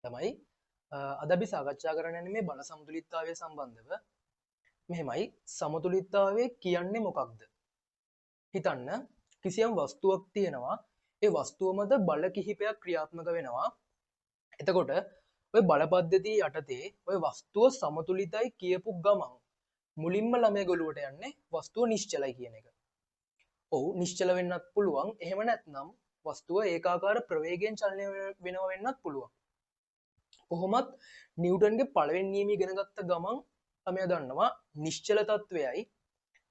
තමයි අද අපි සාකච්ඡා කරන්න යන්නේ මේ බල සමතුලිතතාවය සම්බන්ධව. මෙහෙමයි සමතුලිතතාවය කියන්නේ මොකක්ද? හිතන්න කිසියම් වස්තුවක් තියෙනවා. ඒ වස්තුව මත බල කිහිපයක් ක්‍රියාත්මක වෙනවා. එතකොට ඔය බල පද්ධතිය යටතේ ඔය වස්තුව සමතුලිතයි කියපු ගමන් මුලින්ම ළමයා ගොළුවට යන්නේ වස්තුව නිශ්චලයි කියන එක. ඔව් නිශ්චල වෙන්නත් පුළුවන්. එහෙම නැත්නම් වස්තුව ඒකාකාර ප්‍රවේගයෙන් චලනය වෙනවා වෙන්නත් පුළුවන්. කොහොමත් නිව්ටන්ගේ පළවෙනි නියමය ඉගෙන ගත්ත ගමන් ළමයා දන්නවා නිශ්චල තත්වයයි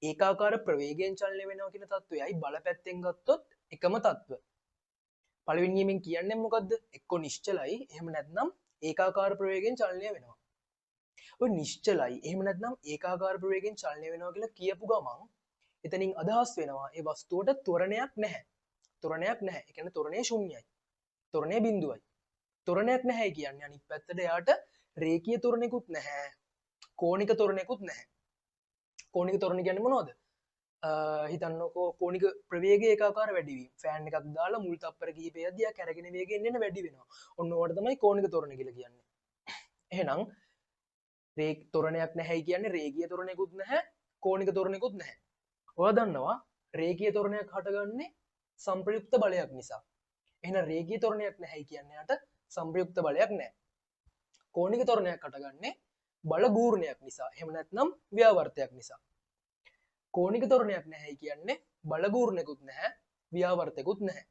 ඒකාකාර ප්‍රවේගයෙන් චලනය වෙනවා කියන තත්වයයි බල පැත්තෙන් ගත්තොත් එකම තත්ත්ව. පළවෙනි නියමෙන් කියන්නේ මොකද්ද? එක්ක නිශ්චලයි එහෙම නැත්නම් ඒකාකාර ප්‍රවේගයෙන් චලනය වෙනවා. ඔය නිශ්චලයි එහෙම නැත්නම් ඒකාකාර ප්‍රවේගයෙන් චලනය වෙනවා කියලා කියපු ගමන් එතනින් අදහස් වෙනවා ඒ වස්තුවට ත්වරණයක් නැහැ. ත්වරණයක් නැහැ. ඒ කියන්නේ ත්වරණය ශුන්‍යයි. ත්වරණය බිඳුවයි. ත්වරණයක් නැහැ කියන්නේ අනිත් පැත්තට එයාට රේඛීය ත්වරණයකුත් නැහැ. කෝණික ත්වරණයකුත් නැහැ. කෝණික ත්වරණ කියන්නේ මොනවද? හිතන්නකෝ කෝණික ප්‍රවේගය ඒකාකාර වැඩි වීම. ෆෑන් එකක් දාලා මුල් තප්පර කිහිපයක් දිහා කැරගෙන වේගයෙන් එන්න වැඩි වෙනවා. ඔන්න ඕකට තමයි කෝණික ත්වරණ කියලා කියන්නේ. එහෙනම් ත්වරණයක් නැහැ කියන්නේ රේඛීය ත්වරණයකුත් නැහැ, කෝණික ත්වරණයකුත් නැහැ. ඔයා දන්නවා රේඛීය ත්වරණයක් හටගන්නේ සංප්‍රයුක්ත බලයක් නිසා. එහෙනම් රේඛීය ත්වරණයක් නැහැ කියන්නේ යට සංප්‍රයුක්ත බලයක් නැහැ. කෝණික ත්වරණයක් හටගන්නේ බල ගූර්ණයක් නිසා. එහෙම නැත්නම් ව්‍යාවර්තයක් නිසා. කෝණික ත්වරණයක් නැහැ කියන්නේ බල ගූර්ණයකුත් නැහැ, ව්‍යාවර්තයකුත් නැහැ.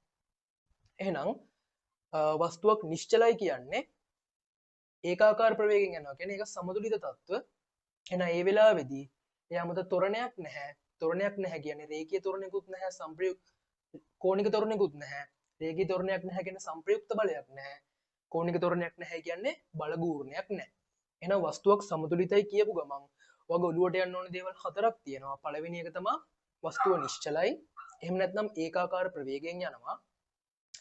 එහෙනම් වස්තුවක් නිශ්චලයි කියන්නේ ඒකාකාර ප්‍රවේගයෙන් යනවා කියන්නේ ඒක සමතුලිත තත්ත්ව. එහෙනම් ඒ වෙලාවේදී එයා මත ත්වරණයක් නැහැ. ත්වරණයක් නැහැ කියන්නේ රේඛීය ත්වරණයකුත් නැහැ, සංප්‍රයුක්ත කෝණික ත්වරණයකුත් නැහැ. රේඛීය ත්වරණයක් නැහැ කියන්නේ සංප්‍රයුක්ත බලයක් නැහැ. කෝණික ත්වරණයක් නැහැ කියන්නේ බල ගූර්ණයක් නැහැ. එහෙනම් වස්තුවක් සමතුලිතයි කියපු ගමන් ඔයගොල්ලෝ ඔළුවට යන්න ඕන දේවල් හතරක් තියෙනවා. පළවෙනි එක තමයි වස්තුව නිශ්චලයි. එහෙම නැත්නම් ඒකාකාර ප්‍රවේගයෙන් යනවා.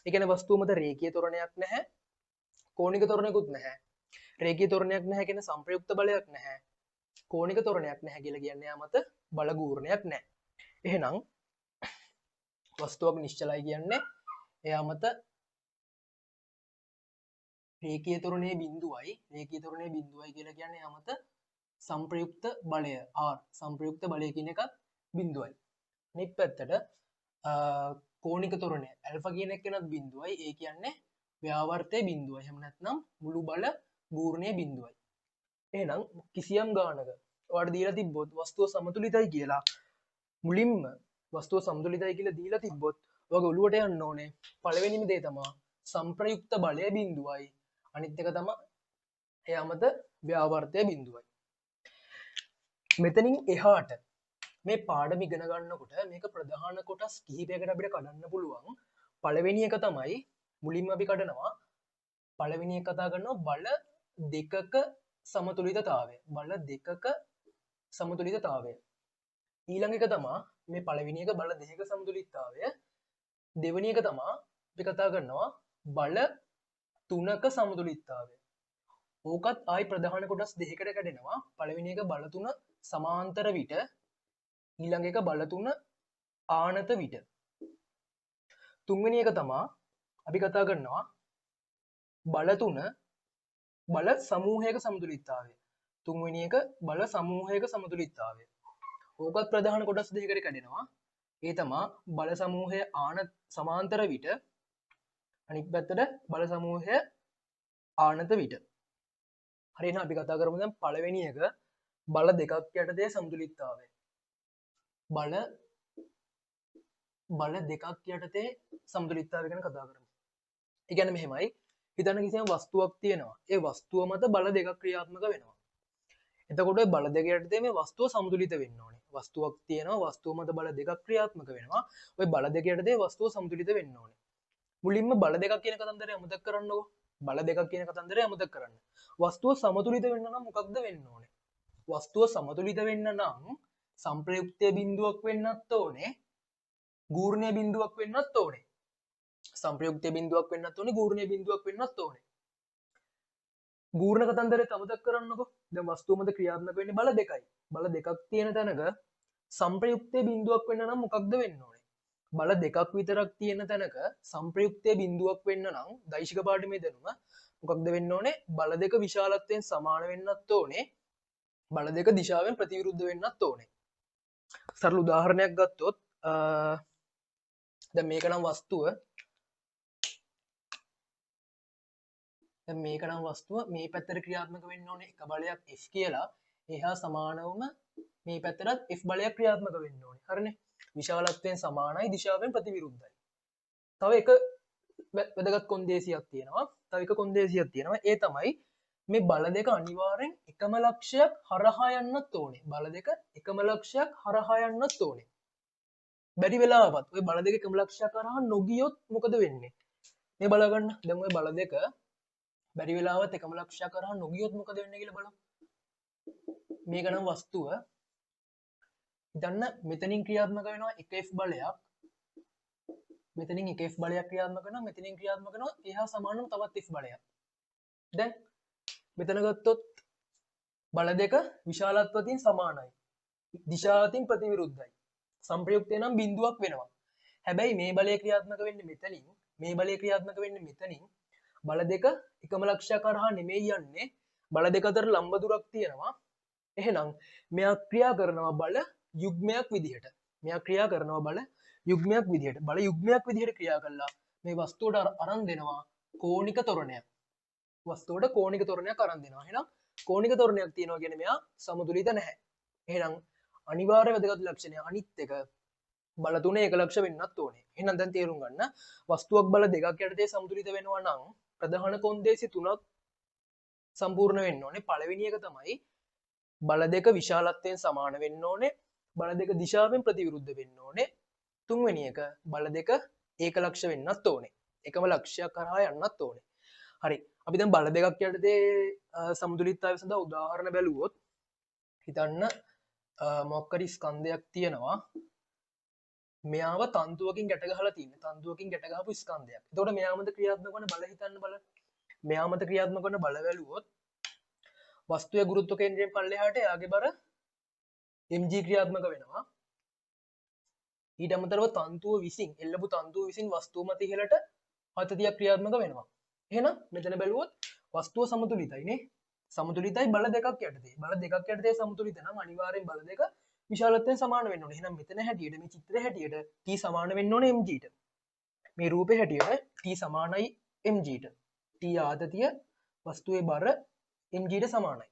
ඒ කියන්නේ වස්තුව මත රේඛීය ත්වරණයක් නැහැ. කෝණික ත්වරණයකුත් නැහැ. රේඛීය ත්වරණයක් නැහැ කියන්නේ සංප්‍රයුක්ත බලයක් නැහැ. කෝණික ත්වරණයක් නැහැ කියලා කියන්නේ යා මත බල ගූර්ණයක් නැහැ. එහෙනම් වස්තුවක් නිශ්චලයි කියන්නේ එයා මත රේඛීය ත්වරණයේ බිඳුවයි කියලා කියන්නේ යා මත සංප්‍රයුක්ත බලය R සංප්‍රයුක්ත බලය කියන එකත් බිඳුවයි. අනිත් පැත්තට කෝණික ත්වරණය ඇල්ෆා කියන එක වෙනත් බිඳුවයි. ඒ කියන්නේ ව්‍යාවර්තයේ බිඳුවයි. එහෙම නැත්නම් මුළු බල ගූර්ණයේ බිඳුවයි. එහෙනම් කිසියම් ගානක ඔයාලට දීලා තිබ්බොත් වස්තුව සමතුලිතයි කියලා මුලින්ම වස්තුව සමතුලිතයි කියලා දීලා තිබ්බොත් ඔයගේ ඔළුවට යන්න ඕනේ පළවෙනිම දේ තමයි සංප්‍රයුක්ත බලය බිඳුවයි. අනිත් එක තමයි එයා මත ව්‍යාවර්තය බිඳුවයි. මෙතනින් එහාට මේ පාඩම ඉගෙන ගන්නකොට මේක ප්‍රධාන කොටස් කිහිපයකට අපිට කඩන්න පුළුවන්. පළවෙනි එක තමයි මුලින්ම අපි කඩනවා පළවෙනි එක කතා කරනවා බල දෙකක සමතුලිතතාවය. බල දෙකක සමතුලිතතාවය. ඊළඟ එක තමා මේ පළවෙනි එක බල දෙකක සමතුලිතතාවය. දෙවෙනි එක තමා අපි කතා කරනවා බල තුනක සමතුලිතතාවය. ඕකත් ආයි ප්‍රධාන කොටස් දෙකකට කැඩෙනවා. පළවෙනි එක බල තුන සමාන්තර විට ඊළඟ එක බල තුන ආනත විට. තුන්වෙනි එක තමා අපි කතා කරනවා බල තුන බල සමූහයක සමතුලිතතාවය. තුන්වෙනි එක බල සමූහයක සමතුලිතතාවය. ඕකත් ප්‍රධාන කොටස් දෙකකට කැඩෙනවා. ඒ තමා බල සමූහය සමාන්තර විට අනිත් පැත්තට බල සමූහය ආනත විට. හරි එහෙනම් අපි කතා කරමු දැන් පළවෙනි එක බල දෙකක් යටතේ සමතුලිතතාවය. බල දෙකක් යටතේ සමතුලිතතාවය ගැන කතා කරමු. ඒ කියන්නේ මෙහෙමයි. හිතන්න කිසියම් වස්තුවක් තියෙනවා. ඒ වස්තුව මත බල දෙකක් ක්‍රියාත්මක වෙනවා. එතකොට බල දෙක යටතේ මේ වස්තුව සමතුලිත වෙන්න ඕනේ. වස්තුවක් තියෙනවා වස්තුව මත බල දෙකක් ක්‍රියාත්මක වෙනවා. ওই බල දෙක යටතේ වස්තුව සමතුලිත වෙන්න ඕනේ. මුලින්ම බල දෙකක් කියන කතන්දරය අමතක කරන්නකෝ. බල දෙකක් කියන කතන්දරය අමතක කරන්න. වස්තුව සමතුලිත වෙන්න නම් මොකක්ද වෙන්න ඕනේ? වස්තුව සමතුලිත වෙන්න නම් සංප්‍රයුක්තය බිඳුවක් වෙන්නත් ඕනේ. ගූර්ණීය බිඳුවක් වෙන්නත් ඕනේ. සංප්‍රයුක්තය බිඳුවක් වෙන්නත් ඕනේ. ගූර්ණීය බිඳුවක් වෙන්නත් ඕනේ. ගූර්ණ කතන්දරය අමතක කරන්නකෝ. දැන් වස්තුව මත ක්‍රියාත්මක වෙන්නේ බල දෙකයි. බල දෙකක් තියෙන තැනක සංප්‍රයුක්තය බිඳුවක් වෙන්න නම් මොකක්ද වෙන්න ඕනේ? බල දෙකක් විතරක් තියෙන තැනක සංප්‍රයුක්තය බිඳුවක් වෙන්න නම් දෛශික පාඩමේ දැනුම මොකක්ද වෙන්න ඕනේ බල දෙක විශාලත්වයෙන් සමාන වෙන්නත් ඕනේ බල දෙක දිශාවෙන් ප්‍රතිවිරුද්ධ වෙන්නත් ඕනේ සරල උදාහරණයක් ගත්තොත් දැන් මේක නම් වස්තුව මේක නම් වස්තුව මේ පැත්තට ක්‍රියාත්මක වෙන්න ඕනේ එක බලයක් F කියලා එහා සමානවම මේ පැත්තටත් F බලයක් ක්‍රියාත්මක වෙන්න ඕනේ හරිනේ විශාලත්වයෙන් සමානයි දිශාවෙන් ප්‍රතිවිරුද්ධයි තව එක වැදගත් කොන්දේසියක් තියෙනවා තව එක කොන්දේසියක් තියෙනවා ඒ තමයි මේ බල දෙක අනිවාර්යෙන් එකම ලක්ෂයක් හරහා යන්නත් ඕනේ බල දෙක එකම ලක්ෂයක් හරහා යන්නත් ඕනේ බැරි වෙලාවත් ඔය බල දෙක එකම ලක්ෂයක් හරහා නොගියොත් මොකද වෙන්නේ මේ බලගන්න දැන් ඔය බල දෙක බැරි වෙලාවත් එකම ලක්ෂයක් කරහා නොගියොත් මොකද වෙන්නේ කියලා බලමු මේක නම් වස්තුව හිතන්න මෙතනින් ක්‍රියාත්මක වෙනවා එක F බලයක් මෙතනින් එක F බලයක් ක්‍රියාත්මක කරනවා මෙතනින් ක්‍රියාත්මක කරනවා එහා සමානම තවත් F බලයක් දැන් මෙතන ගත්තොත් බල දෙක විශාලත්වයෙන් සමානයි දිශාවතින් ප්‍රතිවිරුද්ධයි සංප්‍රයුක්තය නම් බිඳුවක් වෙනවා හැබැයි මේ බලය ක්‍රියාත්මක වෙන්නේ මෙතනින් මේ බලය ක්‍රියාත්මක වෙන්නේ මෙතනින් බල දෙක එකම ලක්ෂයක් කරහා නෙමෙයි යන්නේ බල දෙක අතර ලම්බ දුරක් තියෙනවා එහෙනම් මෙයා ක්‍රියා කරනවා බල යුග්මයක් විදිහට මෙයා ක්‍රියා කරනවා බල යුග්මයක් විදිහට බල යුග්මයක් විදිහට ක්‍රියා කළා මේ වස්තුවට අරන් දෙනවා කෝණික තොරණයක් වස්තුවට කෝණික තොරණයක් අරන් දෙනවා එහෙනම් කෝණික තොරණයක් තියෙනවා කියන්නේ මෙයා සමතුලිත නැහැ එහෙනම් අනිවාර්ය වැදගත් ලක්ෂණය අනිත් එක බල තුනේ එක ලක්ෂ වෙන්නත් ඕනේ එහෙනම් දැන් තේරුම් ගන්න වස්තුවක් බල දෙකක් යටතේ සමතුලිත වෙනවා නම් ප්‍රධාන කොන්දේසි තුනක් සම්පූර්ණ වෙන්න ඕනේ පළවෙනි එක තමයි බල දෙක විශාලත්වයෙන් සමාන වෙන්න ඕනේ බල දෙක දිශාවෙන් ප්‍රතිවිරුද්ධ වෙන්න ඕනේ තුන්වෙනි එක බල දෙක ඒක ලක්ෂ වෙන්නත් ඕනේ එකම ලක්ෂයක් කරහා යන්නත් ඕනේ හරි අපි දැන් බල දෙකක් යටතේ සමතුලිතතාවය සඳහා උදාහරණ බැලුවොත් හිතන්න මොකක් හරි ස්කන්ධයක් තියෙනවා මෙයාව තන්තුවකින් ගැට ගහලා තියෙන තන්තුවකින් ගැට ගහපු ස්කන්ධයක්. එතකොට මෙයා මත ක්‍රියාත්මක වන බල හිතන්න බලන්න. මෙයා මත ක්‍රියාත්මක වන බල වැළුවොත් වස්තුවේ ගුරුත්ව කේන්ද්‍රයෙන් පල්ලෙහාට එයාගේ බර mg ක්‍රියාත්මක වෙනවා. ඊට අමතරව තන්තුව විසින් එල්ලපු තන්තුව විසින් වස්තුව මත ඉහළට ආතතියක් ක්‍රියාත්මක වෙනවා. එහෙනම් මෙතන බැලුවොත් වස්තුව සමතුලිතයි නේ. සමතුලිතයි බල දෙකක් යටතේ. බල දෙකක් යටතේ සමතුලිත නම් අනිවාර්යෙන් බල දෙක විශාලත්වයෙන් සමාන වෙන්න ඕනේ. එහෙනම් මෙතන හැටියට මේ චිත්‍රයේ හැටියට t සමාන වෙන්න ඕනේ mg ට. මේ රූපේ හැටියට t සමානයි mg ට. t ආතතිය වස්තුවේ බර mg ට සමානයි.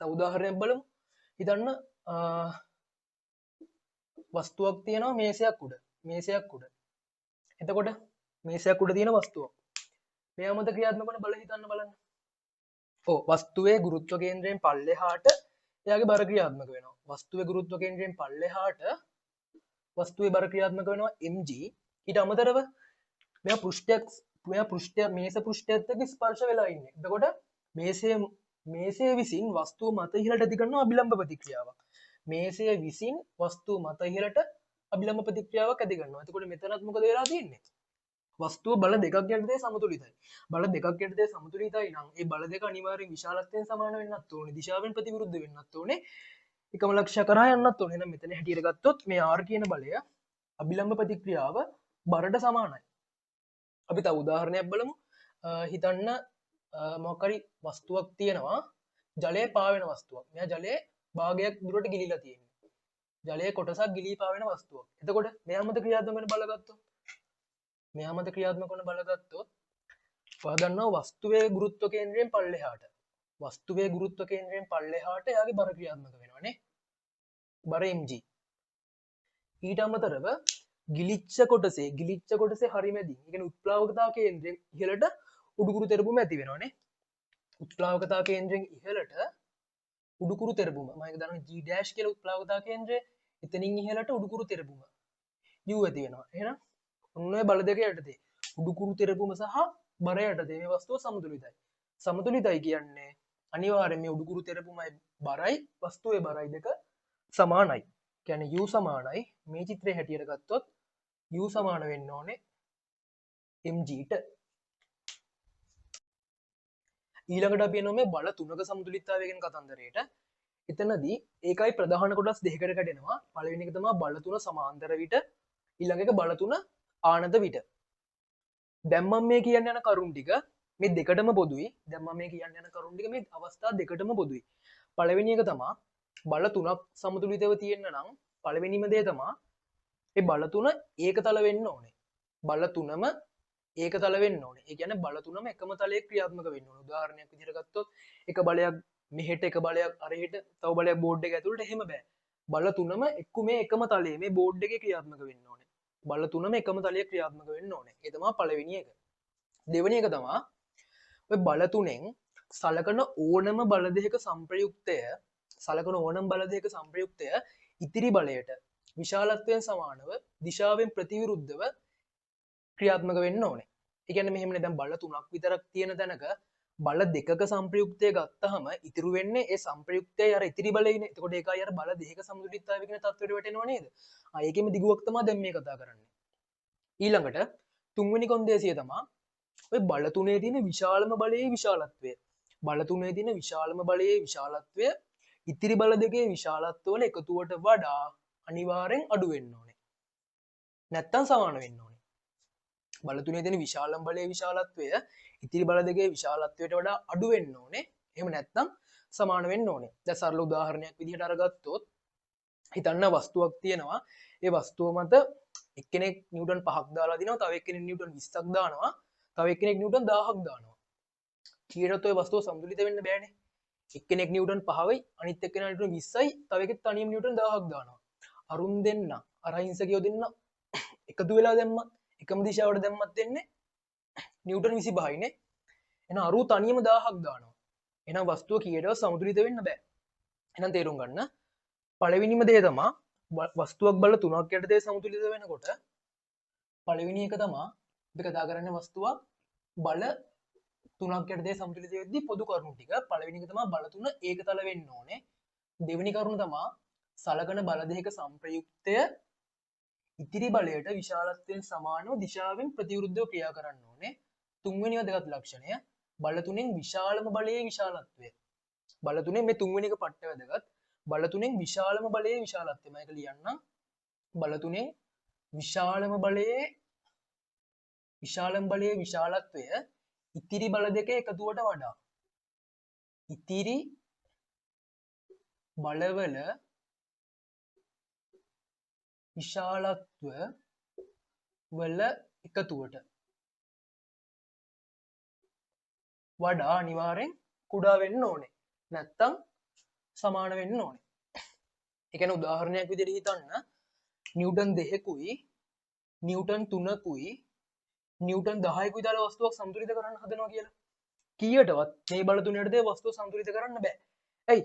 තව උදාහරණයක් බලමු. හිතන්න වස්තුවක් තියෙනවා මේසයක් උඩ. මේසයක් උඩ. එතකොට මේසයක් උඩ තියෙන වස්තුවක්. මෙයා මත ක්‍රියාත්මක වන බල හිතන්න බලන්න. ඔව් වස්තුවේ ගුරුත්ව කේන්ද්‍රයෙන් පල්ලෙහාට එයාගේ බර ක්‍රියාත්මක වෙනවා. වස්තුවේ ගුරුත්ව කේන්ද්‍රයෙන් පල්ලෙහාට වස්තුවේ බර ක්‍රියාත්මක වෙනවා mg. ඊට අමතරව මෙයා පෘෂ්ඨයක් මේස පෘෂ්ඨයත් එක්ක ස්පර්ශ වෙලා ඉන්නේ. එතකොට මේසය විසින් වස්තුව මත ඉහළට ඇති කරන අභිලම්බ ප්‍රතික්‍රියාවක්. මේසය විසින් වස්තුව මත ඉහළට අභිලම්බ ප්‍රතික්‍රියාවක් ඇති කරනවා. එතකොට මෙතනත් මොකද වෙලා තියෙන්නේ? වස්තුව බල දෙකක් යටතේ සමතුලිතයි. බල දෙකක් යටතේ සමතුලිතයි නම් ඒ බල දෙක අනිවාර්යෙන් විශාලත්වයෙන් සමාන වෙන්නත් ඕනේ. දිශාවෙන් ප්‍රතිවිරුද්ධ වෙන්නත් ඕනේ. එකම ලක්ෂ්‍ය කරා යන්නත් ඕනේ. එහෙනම් මෙතන හැටියට ගත්තොත් මේ R කියන බලය අභිලම්බ ප්‍රතික්‍රියාව බරට සමානයි. අපි තව උදාහරණයක් බලමු. හිතන්න මොකක් හරි වස්තුවක් තියෙනවා. ජලයේ පාවෙන වස්තුවක්. මෙයා ජලයේ භාගයක් දුරට ගිලිලා තියෙනවා. ජලයේ කොටසක් ගිලී පාවෙන වස්තුවක්. එතකොට මෙයා මත ක්‍රියාත්මක වෙන බල ගත්තොත් මෙයා මත ක්‍රියාත්මක වන බල ගත්තොත් ඔයා දන්නවා වස්තුවේ ගුරුත්ව කේන්ද්‍රයෙන් පල්ලෙහාට වස්තුවේ ගුරුත්ව කේන්ද්‍රයෙන් පල්ලෙහාට එයාගේ බර ක්‍රියාත්මක වෙනවා නේ බර mg ඊට අමතරව ගිලිච්ච කොටසේ හරි මැදින් ඒ කියන්නේ උත්ප්ලාවකතා කේන්ද්‍රයෙන් ඉහළට උඩුකුරු තෙරපුම ඇති වෙනවා නේ උත්ප්ලාවකතා කේන්ද්‍රයෙන් ඉහළට උඩුකුරු තෙරපුම මම ඒක දන්නවා g dash කියලා උත්ප්ලාවකතා කේන්ද්‍රය එතනින් ඉහළට උඩුකුරු තෙරපුම u ඇති වෙනවා එහෙනම් ඔන්න ඔය බල දෙක යටතේ උඩුකුරු තෙරපුම සහ බර යටතේ මේ වස්තුව සමතුලිතයි. සමතුලිතයි කියන්නේ අනිවාර්යයෙන් මේ උඩුකුරු තෙරපුමයි බරයි වස්තුවේ බරයි දෙක සමානයි. කියන්නේ u සමානයි මේ චිත්‍රයේ හැටියට ගත්තොත් u සමාන වෙන්න ඕනේ mg ට. ඊළඟට අපි එනවා මේ බල තුනක සමතුලිතතාවය ගැන කතන්දරයට. එතනදී ඒකයි ප්‍රධාන කොටස් දෙකකට කැඩෙනවා. පළවෙනි එක තමයි බල තුන සමාන්තර විට ඊළඟ එක බල තුන ආනත විට. දැන් මම මේ කියන්න යන කරුණ ටික මේ දෙකටම පොදුයි. දැන් මම මේ කියන්න යන කරුණු ටික මේ අවස්ථා දෙකටම පොදුයි. පළවෙනි එක තමා බල තුනක් සමතුලිතව තියෙන්න නම් පළවෙනිම දේ තමා ඒ බල තුන ඒකතල වෙන්න ඕනේ. බල තුනම ඒකතල වෙන්න ඕනේ. ඒ කියන්නේ බල තුනම එකම තලයේ ක්‍රියාත්මක වෙන්න ඕනේ. උදාහරණයක් විදිහට ගත්තොත් එක බලයක් මෙහෙට එක බලයක් අරහෙට තව බලයක් බෝඩ් එක ඇතුළට එහෙම බෑ. බල තුනම එක්කු මේ එකම තලයේ මේ බෝඩ් එකේ ක්‍රියාත්මක වෙන්න ඕනේ. බල තුනම එකම තලයේ ක්‍රියාත්මක වෙන්න ඕනේ. ඒ තමයි පළවෙනි එක. දෙවෙනි එක තමයි ඔය බල තුනෙන් සලකන ඕනම බල දෙක සම්ප්‍රයුක්තය සලකන ඕනම් බල දෙක සම්ප්‍රයුක්තය ඉතිරි බලයට විශාලත්වයෙන් සමානව දිශාවෙන් ප්‍රතිවිරුද්ධව ක්‍රියාත්මක වෙන්න ඕනේ. ඒ කියන්නේ මෙහෙමනේ දැන් බල තුනක් විතරක් තියෙන තැනක බල දෙකක සම්ප්‍රයුක්තය ගත්තහම ඉතුරු වෙන්නේ ඒ සම්ප්‍රයුක්තය අර ඉතිරි බලයනේ. එතකොට ඒකයි අර බල දෙකක සමතුලිතතාවය කියන තත්ත්වයට වැටෙනව නේද? ඒකෙම දිගුවක් තමයි දැන් මේ කතා කරන්නේ. ඊළඟට තුන්වෙනි කොන්දේසිය තමයි ඔය බල තුනේ තියෙන විශාලම බලයේ විශාලත්වය. බල තුනේ තියෙන විශාලම බලයේ විශාලත්වය ඉතිරි බල දෙකේ විශාලත්ව වල එකතුවට වඩා අනිවාර්යෙන් අඩු වෙන්න ඕනේ. නැත්තම් සමාන වෙන්න ඕනේ. බල තුනේ තියෙන විශාලම බලයේ විශාලත්වය ඉතිරි බල දෙකේ විශාලත්වයට වඩා අඩු වෙන්න ඕනේ. එහෙම නැත්තම් සමාන වෙන්න ඕනේ. දැන් සරල උදාහරණයක් විදිහට අරගත්තොත් හිතන්න වස්තුවක් තියෙනවා. ඒ වස්තුව මත එක්කෙනෙක් නිව්ටන් 5ක් දාලා දිනවා, තව එක්කෙනෙක් නිව්ටන් 20ක් දානවා, තව එක්කෙනෙක් නිව්ටන් 1000ක් දානවා. කීයටත් ඔය වස්තුව සමතුලිත වෙන්න බෑනේ. එක්කෙනෙක් නිව්ටන් 5යි අනිත් එක්කෙනා නිව්ටන් 20යි, තව එකෙක් තනියම නිව්ටන් 1000ක් දානවා. අරුන් දෙන්න අරහිංසකයෝ දෙන්න එකතු වෙලා දැම්මත් එකම දිශාවට දැම්මත් වෙන්නේ නිව්ටන් 25යි නේ. එහෙනම් අරු තනියම 1000ක් දානවා. එහෙනම් වස්තුව කීයටවත් සමතුලිත වෙන්න බෑ. එහෙනම් තේරුම් ගන්න පළවෙනිම දේ තමයි වස්තුවක් බල තුනක් යටතේ සමතුලිත වෙනකොට පළවෙනි එක තමයි අපි කතා කරන්නේ වස්තුවක් බල තුනක් යටතේ සමතුලිත වෙද්දී පොදු කරුණු ටික. පළවෙනි එක තමයි බල තුන ඒකතල වෙන්න ඕනේ. දෙවෙනි කරුණ තමයි සලකන බල දෙක සංප්‍රයුක්තය ඉතිරි බලයට විශාලත්වයෙන් සමානව දිශාවෙන් ප්‍රතිවිරුද්ධව ක්‍රියා කරන්න ඕනේ. තුන්වෙනි වැදගත් ලක්ෂණය බල තුනෙන් විශාලම බලයේ විශාලත්වය. බල තුනේ මේ තුන්වෙනි එක පට්ට වැදගත්. බල තුනෙන් විශාලම බලයේ විශාලත්වය. මම ඒක ලියන්නම්. බල තුනෙන් විශාලම බලයේ විශාලත්වය ඉතිරි බල දෙක එකතුවට වඩා ඉතිරි බලවල විශාලත්ව වල එකතුවට වඩා අනිවාර්යෙන් කුඩා වෙන්න ඕනේ. නැත්තම් සමාන වෙන්න ඕනේ. ඒ කියන්නේ උදාහරණයක් විදිහට හිතන්න නිව්ටන් 2කුයි නිව්ටන් 3කුයි නිව්ටන් 10කුයි දාලා වස්තුවක් සමතුලිත කරන්න හදනවා කියලා. කීයටවත් මේ බල තුන යටතේ වස්තුව සමතුලිත කරන්න බෑ. ඇයි?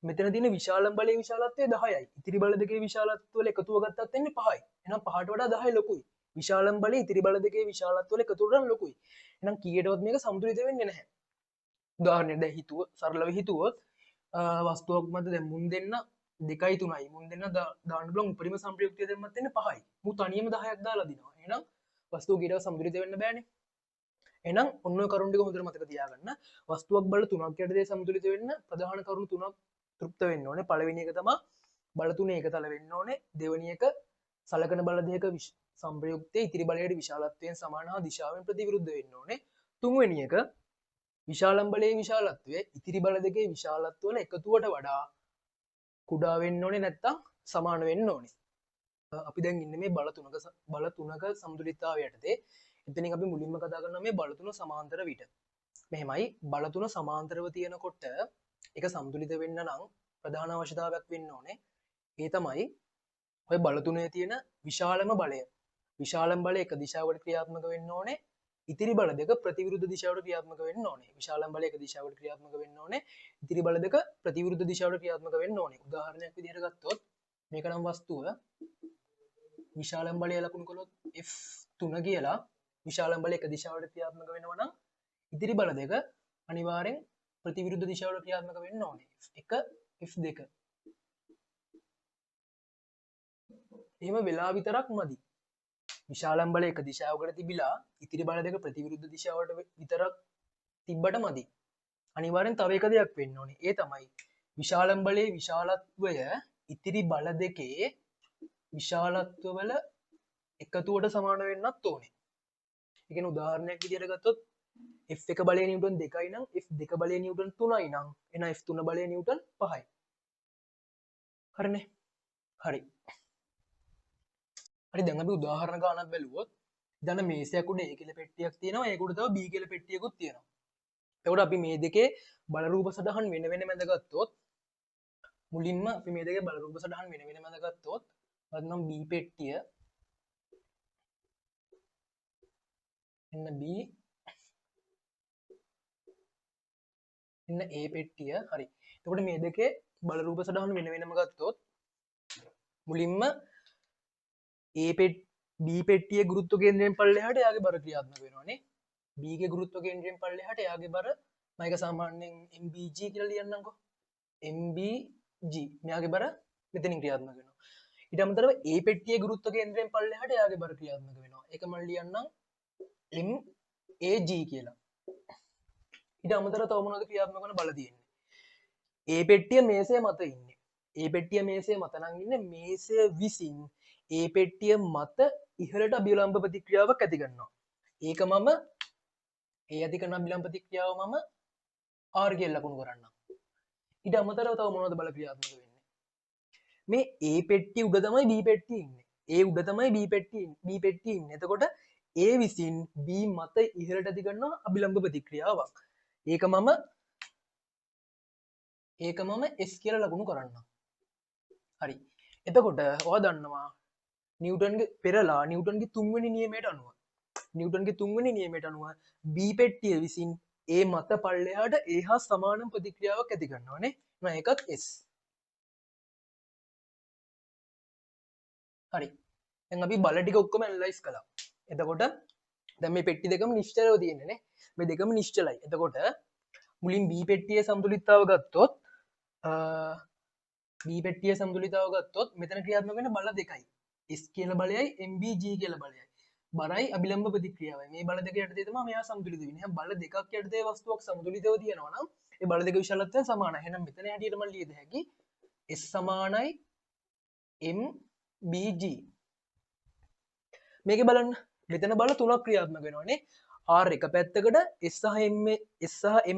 මෙතන තියෙන විශාලම බලයේ විශාලත්වය 10යි. ඉතිරි බල දෙකේ විශාලත්ව වල එකතුව ගත්තත් වෙන්නේ 5යි. එහෙනම් 5ට වඩා 10 ලොකුයි. විශාලම බලයේ ඉතිරි බල දෙකේ විශාලත්ව වල එකතුව වඩා ලොකුයි. එහෙනම් කීයටවත් මේක සමතුලිත වෙන්නේ නැහැ. උදාහරණයක් දැන් සරලව හිතුවොත් වස්තුවක් මත දැන් මුන් දෙන්න 2යි 3යි මුන් දෙන්න දාන්න බලමු උපරිම සම්ප්‍රයුක්තය දෙන්නත් වෙන්නේ 5යි. මු තනියම 10ක් දාලා දිනවා. එහෙනම් වස්තුව කීයටවත් සමතුලිත වෙන්න බෑනේ. එහෙනම් ඔන්න ඔය කරුණු ටික හොඳට මතක තියාගන්න. වස්තුවක් බල තුනක් යටතේ සමතුලිත වෙන්න ප්‍රධාන කරුණු තුනක් තෘප්ත වෙන්න ඕනේ. පළවෙනි එක තමයි බල තුනේ එකතල වෙන්න ඕනේ. දෙවෙනි එක සලකන බල දෙක සංප්‍රයුක්තයේ ඉතිරි බලයට විශාලත්වයෙන් සමාන හා දිශාවෙන් ප්‍රතිවිරුද්ධ වෙන්න ඕනේ. තුන්වෙනි එක විශාලම් බලයේ විශාලත්වය ඉතිරි බල දෙකේ විශාලත්ව වල එකතුවට වඩා කුඩා වෙන්න ඕනේ නැත්තම් සමාන වෙන්න ඕනේ. අපි දැන් ඉන්නේ මේ බල තුනක සමතුලිතතාවය යටතේ. එතනින් අපි මුලින්ම කතා කරනවා මේ බල තුන සමාන්තර විට. මෙහෙමයි බල තුන සමාන්තරව තියෙනකොට ඒක සමතුලිත වෙන්න නම් ප්‍රධාන අවශ්‍යතාවයක් වෙන්න ඕනේ. ඒ තමයි ඔය බල තුනේ තියෙන විශාලම බලය. විශාලම බලය එක දිශාවකට ක්‍රියාත්මක වෙන්න ඕනේ. ඉතිරි බල දෙක ප්‍රතිවිරුද්ධ දිශාවට ක්‍රියාත්මක වෙන්න ඕනේ. විශාලම බලය එක දිශාවකට ක්‍රියාත්මක වෙන්න ඕනේ. ඉතිරි බල දෙක ප්‍රතිවිරුද්ධ දිශාවට ක්‍රියාත්මක වෙන්න ඕනේ. උදාහරණයක් විදිහට ගත්තොත් මේක නම් වස්තුව විශාලම බලය ලකුණු කළොත් F3 කියලා විශාලම බලය එක දිශාවට ක්‍රියාත්මක වෙනවා නම් ඉතිරි බල දෙක අනිවාර්යෙන් ප්‍රතිවිරුද්ධ දිශාවට ක්‍රියාත්මක වෙන්න ඕනේ. F1 F2 එහෙම වෙලා විතරක් මදි. විශාලම් බලය එක දිශාවකට තිබිලා ඉතිරි බල දෙක ප්‍රතිවිරුද්ධ දිශාවට විතරක් තිබ්බට මදි. අනිවාර්යෙන් තව එක දෙයක් වෙන්න ඕනේ. ඒ තමයි විශාලම් බලයේ විශාලත්වය ඉතිරි බල දෙකේ විශාලත්ව වල එකතුවට සමාන වෙන්නත් ඕනේ. ඒ කියන්නේ උදාහරණයක් විදිහට ගත්තොත් F එක බලය නිව්ටන් 2යි නම් F දෙක බලය නිව්ටන් 3යි නම් එහෙනම් F 3 බලය නිව්ටන් 5යි. හරිනේ. හරි. හරි දැන් අපි උදාහරණ ගානක් බැලුවොත් දැන් මේසයක් උඩ A කියලා පෙට්ටියක් තියෙනවා ඒක උඩ තව B කියලා පෙට්ටියකුත් තියෙනවා. එතකොට අපි මේ දෙකේ බල රූප සටහන් වෙන වෙනම ඇඳගත්තොත් මුලින්ම අපි මේ දෙකේ බල රූප සටහන් වෙන වෙනම ඇඳගත්තොත් අදනම් B පෙට්ටිය එන්න B එන්න A පෙට්ටිය හරි. එතකොට මේ දෙකේ බල රූප සටහන් වෙන වෙනම ගත්තොත් මුලින්ම B පෙට්ටිය ගුරුත්ව කේන්ද්‍රයෙන් පල්ලෙහාට එයාගේ බර ක්‍රියාත්මක වෙනවානේ. B ගේ ගුරුත්ව කේන්ද්‍රයෙන් පල්ලෙහාට එයාගේ බර මම ඒක සාමාන්‍යයෙන් MBG කියලා ලියන්නම්කෝ. MBG මෙයාගේ බර මෙතනින් ක්‍රියාත්මක වෙනවා. ඊට අමතරව A පෙට්ටියේ ගුරුත්ව කේන්ද්‍රයෙන් පල්ලෙහාට එයාගේ බර ක්‍රියාත්මක වෙනවා. ඒක මම ලියන්නම් MAG කියලා. ඊට අමතරව තව මොනවද ක්‍රියාත්මක වෙන බල තියෙන්නේ? A පෙට්ටිය මේසය මත ඉන්නේ. A පෙට්ටිය මේසය මත නම් ඉන්නේ මේසය විසින් A පෙට්ටිය මත ඉහළට අභිලම්බ ප්‍රතික්‍රියාවක් ඇති කරනවා. ඒක මම ඒ ඇති කරන අභිලම්බ ප්‍රතික්‍රියාව මම R කියලා ලකුණු කරන්නම්. ඊට අමතරව තව මොනවද බල ක්‍රියාත්මක වෙන්නේ? මේ A පෙට්ටිය උඩ තමයි B පෙට්ටිය ඉන්නේ. A උඩ තමයි B පෙට්ටිය ඉන්නේ. එතකොට A විසින් B මත ඉහළට ඇති කරන අභිලම්බ ප්‍රතික්‍රියාවක්. ඒක මම S කියලා ලකුණු කරන්නම්. හරි. එතකොට ඔයා දන්නවා නිව්ටන්ගේ පෙරලා නිව්ටන්ගේ තුන්වෙනි නියමයට අනුව B පෙට්ටිය විසින් A මත පල්ලෙහාට ඒ හා සමාන ප්‍රතික්‍රියාවක් ඇති කරනවානේ. ඒකත් S. හරි. දැන් අපි බල ටික ඔක්කොම ඇනලයිස් කළා. එතකොට දැන් මේ පෙට්ටි දෙකම නිශ්චලව තියෙන්නේ නේ. මේ දෙකම නිශ්චලයි. එතකොට මුලින් B පෙට්ටියේ සමතුලිතතාව ගත්තොත් මෙතන ක්‍රියාත්මක වෙන බල දෙකයි. S කියන බලයයි MBG කියලා බලයයි. බරයි අභිලම්බ ප්‍රතික්‍රියාවයි. මේ බල දෙක යටතේ තමයි මෙයා සමතුලිත වෙන්නේ. බල දෙකක් යටතේ වස්තුවක් සමතුලිතව තියෙනවා නම් ඒ බල දෙක විශාලත්වය සමානයි. එහෙනම් මෙතන හැටියට මම ලියද හැකි S සමානයි MBG. මේකේ බලන්න මෙතන බල තුනක් ක්‍රියාත්මක වෙනවානේ. R එක පැත්තකට S සහ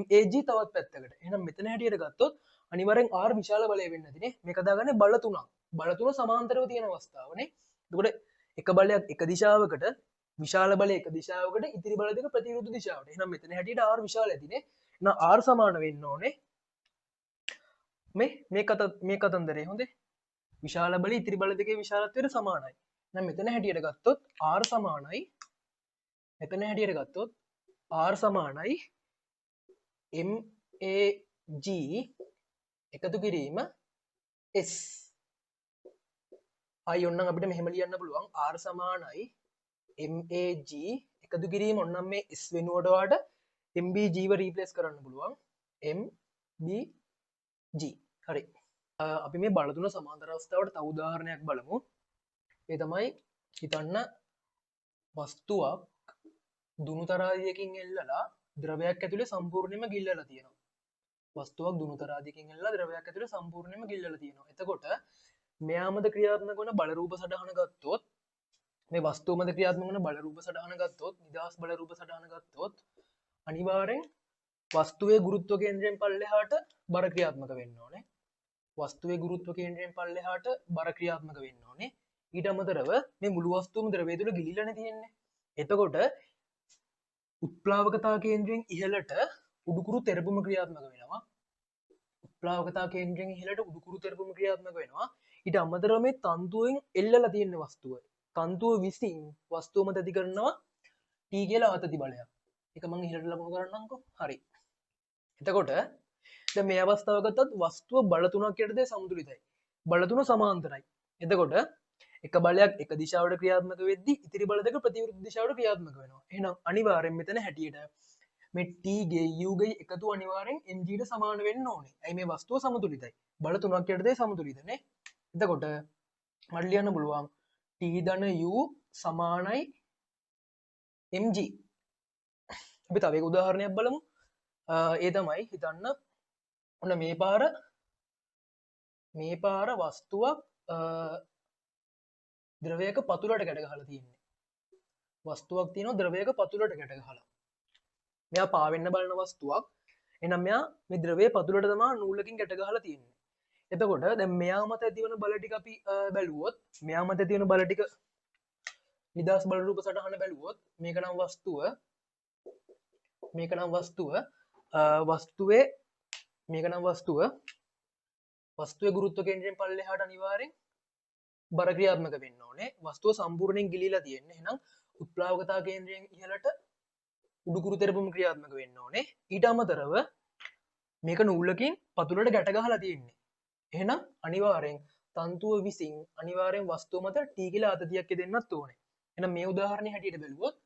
MAG තවත් පැත්තකට. එහෙනම් මෙතන හැටියට ගත්තොත් අනිවාර්යෙන් R විශාල බලය වෙන්න ඇතිනේ. මේක දාගන්නේ බල තුනක්. බල තුන සමාන්තරව තියෙන අවස්ථාවනේ. එතකොට එක බලයක් එක දිශාවකට විශාල බලය එක දිශාවකට ඉතිරි බල දෙක ප්‍රතිවිරුද්ධ දිශාවට. එහෙනම් මෙතන හැටියට R විශාල ඇතිනේ. එහෙනම් R සමාන වෙන්න ඕනේ මේ කතන්දරේ හොඳේ. විශාල බලය ඉතිරි බල දෙකේ විශාලත්වයට සමානයි. එහෙනම් මෙතන හැටියට ගත්තොත් R සමානයි R සමානයි MAG එකතු කිරීම S. අයි ඔන්නම් අපිට මෙහෙම ලියන්න පුළුවන් R සමානයි MAG එකතු කිරීම ඔන්නම් මේ S වෙනුවට වාට MBG ව රීප්ලේස් කරන්න පුළුවන් MBG. හරි. අපි මේ බල තුන සමාන්තර අවස්ථාවට තව උදාහරණයක් බලමු. ඒ තමයි හිතන්න වස්තුවක් දුනු තරාදියකින් එල්ලලා ද්‍රවයක් ඇතුලේ සම්පූර්ණයෙන්ම ගිල්ලලා තියෙනවා. වස්තුවක් දුනු තරාදියකින් එල්ලලා ද්‍රවයක් ඇතුලේ සම්පූර්ණයෙන්ම ගිල්ලලා තියෙනවා. එතකොට මෙයා මත ක්‍රියාත්මක වන බල රූප සටහන ගත්තොත් මේ වස්තුව මත ක්‍රියාත්මක වන බල රූප සටහන ගත්තොත් නිදහස් බල රූප සටහන ගත්තොත් අනිවාර්යෙන් වස්තුවේ ගුරුත්ව කේන්ද්‍රයෙන් පල්ලෙහාට බර ක්‍රියාත්මක වෙන්න ඕනේ. වස්තුවේ ගුරුත්ව කේන්ද්‍රයෙන් පල්ලෙහාට බර ක්‍රියාත්මක වෙන්න ඕනේ. ඊට අමතරව මේ මුළු වස්තුවම ද්‍රවය තුල ගිලිලානේ තියෙන්නේ. එතකොට උත්ප්ලාවකතා කේන්ද්‍රයෙන් ඉහළට උඩුකුරු තෙරපුම ක්‍රියාත්මක වෙනවා. උත්ප්ලාවකතා කේන්ද්‍රයෙන් ඉහළට උඩුකුරු තෙරපුම ක්‍රියාත්මක වෙනවා. ඊට අමතරව මේ තන්තුවෙන් එල්ලලා තියෙන වස්තුව. තන්තුව විසින් වස්තුව මත ඇති කරනවා T කියලා ආතති බලයක්. ඒක මම ඉහළට ලකුණු කරන්නම්කෝ. හරි. එතකොට දැන් මේ අවස්ථාව ගත්තත් වස්තුව බල තුනක් යටතේ සමතුලිතයි. බල තුන සමාන්තරයි. එතකොට එක බලයක් එක දිශාවට ක්‍රියාත්මක වෙද්දී ඉතිරි බල දෙක ප්‍රතිවිරුද්ධ දිශාවට ක්‍රියාත්මක වෙනවා. එහෙනම් අනිවාර්යෙන් මෙතන හැටියට මේ T ගේ U ගේ එකතු අනිවාර්යෙන් mg ට සමාන වෙන්න ඕනේ. ඇයි මේ වස්තුව සමතුලිතයි. බල තුනක් යටතේ සමතුලිතනේ. එතකොට මට ලියන්න පුළුවන් T ධන U සමානයි mg. අපි තව එක උදාහරණයක් බලමු. ඒ තමයි හිතන්න ඔන්න මේ පාර වස්තුවක් ද්‍රවයක පතුලට ගැට ගහලා තියෙන්නේ. වස්තුවක් තියෙනවා ද්‍රවයක පතුලට ගැට ගහලා. මෙයා පාවෙන්න බලන වස්තුවක්. එහෙනම් මෙයා මේ ද්‍රවයේ පතුලට තමා නූලකින් ගැට ගහලා තියෙන්නේ. එතකොට දැන් මෙයා මත ඇතිවන බල ටික අපි බැලුවොත් මෙයා මත ඇතිවන බල ටික නිදහස් බල රූප සටහන බැලුවොත් මේක නම් වස්තුව වස්තුවේ මේක නම් වස්තුවේ ගුරුත්ව කේන්ද්‍රයෙන් පල්ලෙහාට අනිවාර්යෙන් බර ක්‍රියාත්මක වෙන්න ඕනේ. වස්තුව සම්පූර්ණයෙන් ගිලිලා තියෙන්නේ. එහෙනම් උත්ප්ලාවකතා කේන්ද්‍රයෙන් ඉහළට උඩුකුරු තෙරපුම ක්‍රියාත්මක වෙන්න ඕනේ. ඊට අමතරව මේක නූලකින් පතුලට ගැට ගහලා තියෙන්නේ. එහෙනම් අනිවාර්යෙන් තන්තුව විසින් අනිවාර්යෙන් වස්තුව මත T කියලා ආතතියක් දෙන්නත් ඕනේ. එහෙනම් මේ උදාහරණය හැටියට බැලුවොත්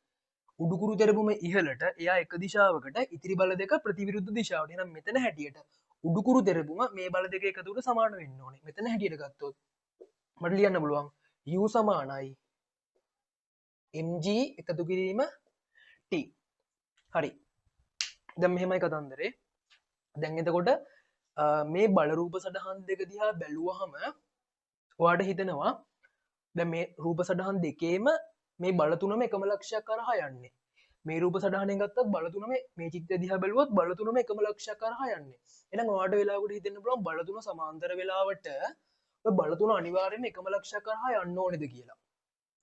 උඩුකුරු තෙරපුම ඉහළට එයා එක දිශාවකට ඉතිරි බල දෙක ප්‍රතිවිරුද්ධ දිශාවට. එහෙනම් මෙතන හැටියට උඩුකුරු තෙරපුම මේ බල දෙක එකතුවට සමාන වෙන්න ඕනේ. මෙතන හැටියට ගත්තොත් මට ලියන්න පුළුවන් U සමානයි mg එකතු කිරීම T. හරි. දැන් මෙහෙමයි කතන්දරේ. දැන් එතකොට මේ බල රූප සටහන් දෙක දිහා බැලුවහම ඔයාට හිතෙනවා දැන් මේ රූප සටහන් දෙකේම මේ බල තුනම එකම ලක්ෂයක් කරහා යන්නේ. මේ රූප සටහනෙන් ගත්තත් බල තුනම මේ චිත්‍රය දිහා බැලුවොත් බල තුනම එකම ලක්ෂයක් කරහා යන්නේ. එහෙනම් ඔයාට වෙලාවකට හිතෙන්න පුළුවන් බල තුන සමාන්තර වෙලාවට ඔය බල තුන අනිවාර්යයෙන්ම එකම ලක්ෂයක් කරහා යන්න ඕනේද කියලා.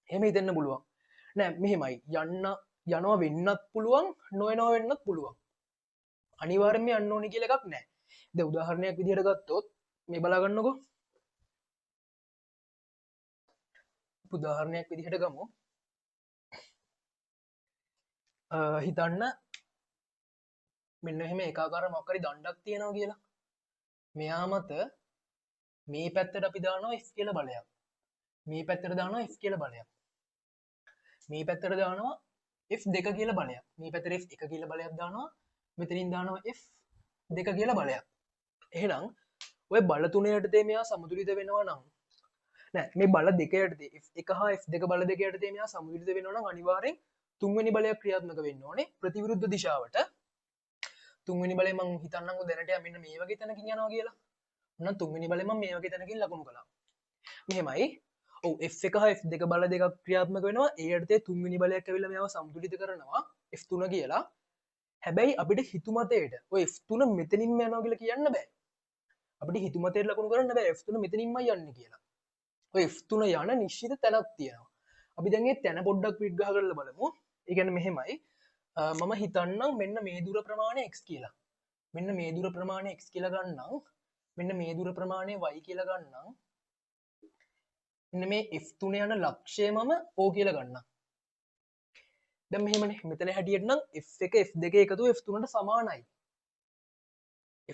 එහෙම හිතෙන්න පුළුවන්. නෑ මෙහෙමයි යනවා වෙන්නත් පුළුවන් නොයනවා වෙන්නත් පුළුවන්. අනිවාර්යයෙන්ම යන්න ඕනේ කියලා එකක් නෑ. දැන් උදාහරණයක් විදිහට ගත්තොත් මේ බලා ගන්නකො. උදාහරණයක් විදිහට ගමු. හිතන්න මෙන්න එහෙම ඒකාකාර මොකක් හරි දණ්ඩක් තියෙනවා කියලා. මෙයා මත මේ පැත්තට අපි දානවා F කියලා බලයක්. මේ පැත්තට දානවා F කියලා බලයක්. මේ පැත්තට දානවා F2 කියලා බලයක්. මේ පැත්තට F1 කියලා බලයක් දානවා. මෙතනින් දානවා F2 කියලා බලයක්. එහෙනම් ඔය බල තුන යටතේ මෙයා සමතුලිත වෙනවා නම් නෑ මේ බල දෙක යටතේ F1 හා F2 බල දෙක යටතේ මෙයා සමතුලිත වෙනවා නම් අනිවාර්යෙන් තුන්වෙනි බලයක් ක්‍රියාත්මක වෙන්න ඕනේ ප්‍රතිවිරුද්ධ දිශාවට. තුන්වෙනි බලය මම හිතන්නම්කෝ දැනට මෙන්න මේ වගේ තැනකින් යනවා කියලා. එහෙනම් තුන්වෙනි බලය මම මේ වගේ තැනකින් ලකුණු කළා. මෙහෙමයි. ඔව් F1 හා F2 බල දෙකක් ක්‍රියාත්මක වෙනවා. ඒ යටතේ තුන්වෙනි බලයක් ඇවිල්ලා මෙයාව සමතුලිත කරනවා F3 කියලා. හැබැයි අපිට හිතුමතේට ඔය F3 මෙතනින්ම යනවා කියලා කියන්න බෑ. අපිට හිතුමතේට ලකුණු කරන්න බෑ F3 මෙතනින්මයි යන්නේ කියලා. ඔය F3 යන නිශ්චිත තැනක් තියෙනවා. අපි දැන් මේ තැන පොඩ්ඩක් විග්‍රහ කරලා බලමු. ඒ කියන්නේ මෙහෙමයි. මම හිතන්නම් මෙන්න මේ දුර ප්‍රමාණය x කියලා. මෙන්න මේ දුර ප්‍රමාණය x කියලා ගන්නම්. මෙන්න මේ දුර ප්‍රමාණය y කියලා ගන්නම්. මෙන්න මේ F3 යන ලක්ෂය මම O කියලා ගන්නම්. දැන් මෙහෙමනේ. මෙතන හැටියට නම් F1 F2 එකතු F3ට සමානයි.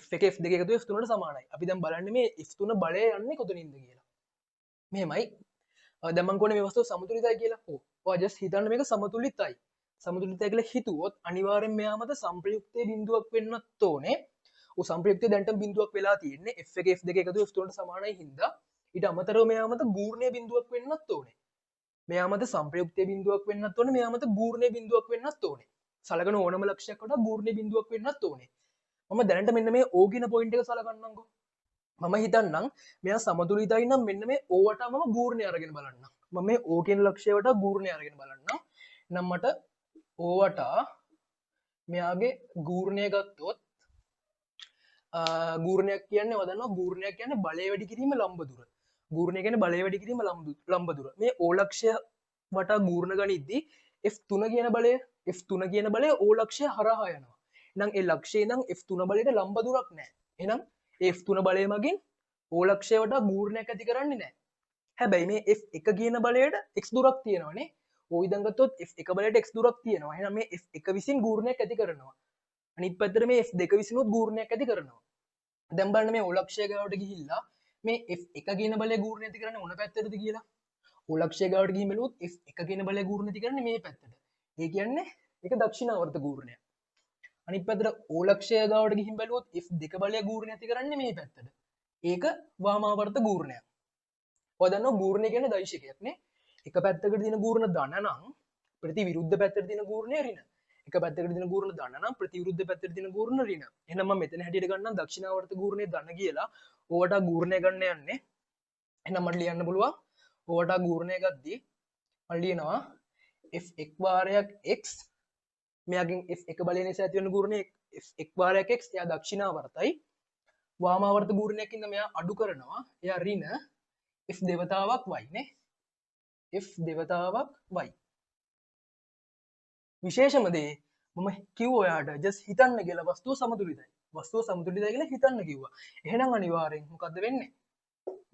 F1 F2 එකතු F3ට සමානයි. අපි දැන් බලන්නේ මේ F3 බලය යන්නේ කොතනින්ද කියලා. මෙහෙමයි. දැන් මම කියන්නේ මේ වස්තුව සමතුලිතයි කියලා. ඔව්. ඔයා just හිතන්න මේක සමතුලිතයි. සමතුලිතයි කියලා හිතුවොත් අනිවාර්යෙන් මෙයා මත සංප්‍රයුක්තයේ බිඳුවක් වෙන්නත් ඕනේ. ඔය සංප්‍රයුක්තයේ දැන්ටම බිඳුවක් වෙලා තියෙන්නේ F1 F2 එකතු F3ට සමානයි හින්දා. ඊට අමතරව මෙයා මත ගූර්ණීය බිඳුවක් වෙන්නත් ඕනේ. මෙයා මත සංප්‍රයුක්තයේ බිඳුවක් වෙන්නත් ඕනේ. මෙයා මත ගූර්ණීය බිඳුවක් වෙන්නත් ඕනේ. සලකන ඕනම ලක්ෂයක් වඩා ගූර්ණීය බිඳුවක් වෙන්නත් ඕනේ. මම දැනට මෙන්න මේ O කියන පොයින්ට් එක සලකන්නම්කෝ. මම හිතන්නම් මෙයා සමතුලිතයි නම් මෙන්න මේ O වට මම ගූර්ණය අරගෙන බලන්නම්. මම මේ O කියන ලක්ෂය වට ගූර්ණය අරගෙන බලන්නම්. නම් මට O වට මෙයාගේ ගූර්ණය ගත්තොත් ගූර්ණයක් කියන්නේ වදන්නවා ගූර්ණයක් කියන්නේ බලය වැඩි කිරීම ලම්බ දුර. ගූර්ණය කියන්නේ බලය වැඩි කිරීම ලම්බ දුර. මේ O ලක්ෂය වට ගූර්ණ ගනිද්දී F3 කියන බලය O ලක්ෂය හරහා යනවා. එහෙනම් ඒ ලක්ෂයේ ඉඳන් F3 බලයට ලම්බ දුරක් නැහැ. එහෙනම් F3 බලය මගින් O ලක්ෂය වටා ගූර්ණයක් ඇති කරන්නේ නැහැ. හැබැයි මේ F1 කියන බලයට x දුරක් තියෙනවානේ. O ඉඳන් ගත්තොත් F1 බලයට x දුරක් තියෙනවා. එහෙනම් මේ F1 විසින් ගූර්ණයක් ඇති කරනවා. අනිත් පැත්තට මේ F2 විසිනුත් ගූර්ණයක් ඇති කරනවා. දැන් බලන්න මේ O ලක්ෂය ගාවට ගිහිල්ලා මේ F1 කියන බලය ගූර්ණය ඇති කරන්නේ මොන පැත්තටද කියලා. O ලක්ෂය ගාවට ගිහින් බැලුවොත් F1 කියන බලය ගූර්ණය ඇති කරන්නේ මේ පැත්තට. ඒ කියන්නේ ඒක දක්ෂිණාවර්ත ගූර්ණයක්. අනිත් පැත්තට O ලක්ෂය ගාවට ගිහින් බැලුවොත් F2 බලය ගූර්ණය ඇති කරන්නේ මේ පැත්තට. ඒක වාමාවර්ත ගූර්ණයක්. ඔය දන්නවා ගූර්ණය කියන්නේ දෛශිකයක් නේ. එක පැත්තකට දින ගූර්ණ ධන නම් ප්‍රතිවිරුද්ධ පැත්තට දින ගූර්ණය ඍණ. එක පැත්තකට දින ගූර්ණ ධන නම් ප්‍රතිවිරුද්ධ පැත්තට දින ගූර්ණ ඍණ. එහෙනම් මම මෙතන හැටියට ගන්නම් දක්ෂිණාවර්ත ගූර්ණයේ ධන කියලා. ඕවට ගූර්ණය ගන්න යන්නේ. එහෙනම් මට ලියන්න පුළුවන්. ඕවට ගූර්ණය ගද්දී මම ලියනවා F1 වාරයක් x මෙයාගෙන් F1 බලය නිසා ඇති වෙන ගුරුණය F1 වාරයක් x එයා දක්ෂිනාවර්තයි. වාමාවර්ත ගුරුණයකින්ද මෙයා අඩු කරනවා. එයා ඍණ F දෙවතාවක් y නේ. F දෙවතාවක් y. විශේෂම දේ මම කිව්වා ඔයාට just හිතන්න කියලා වස්තුව සමතුලිතයි. වස්තුව සමතුලිතයි කියලා හිතන්න කිව්වා. එහෙනම් අනිවාර්යෙන් මොකද්ද වෙන්නේ?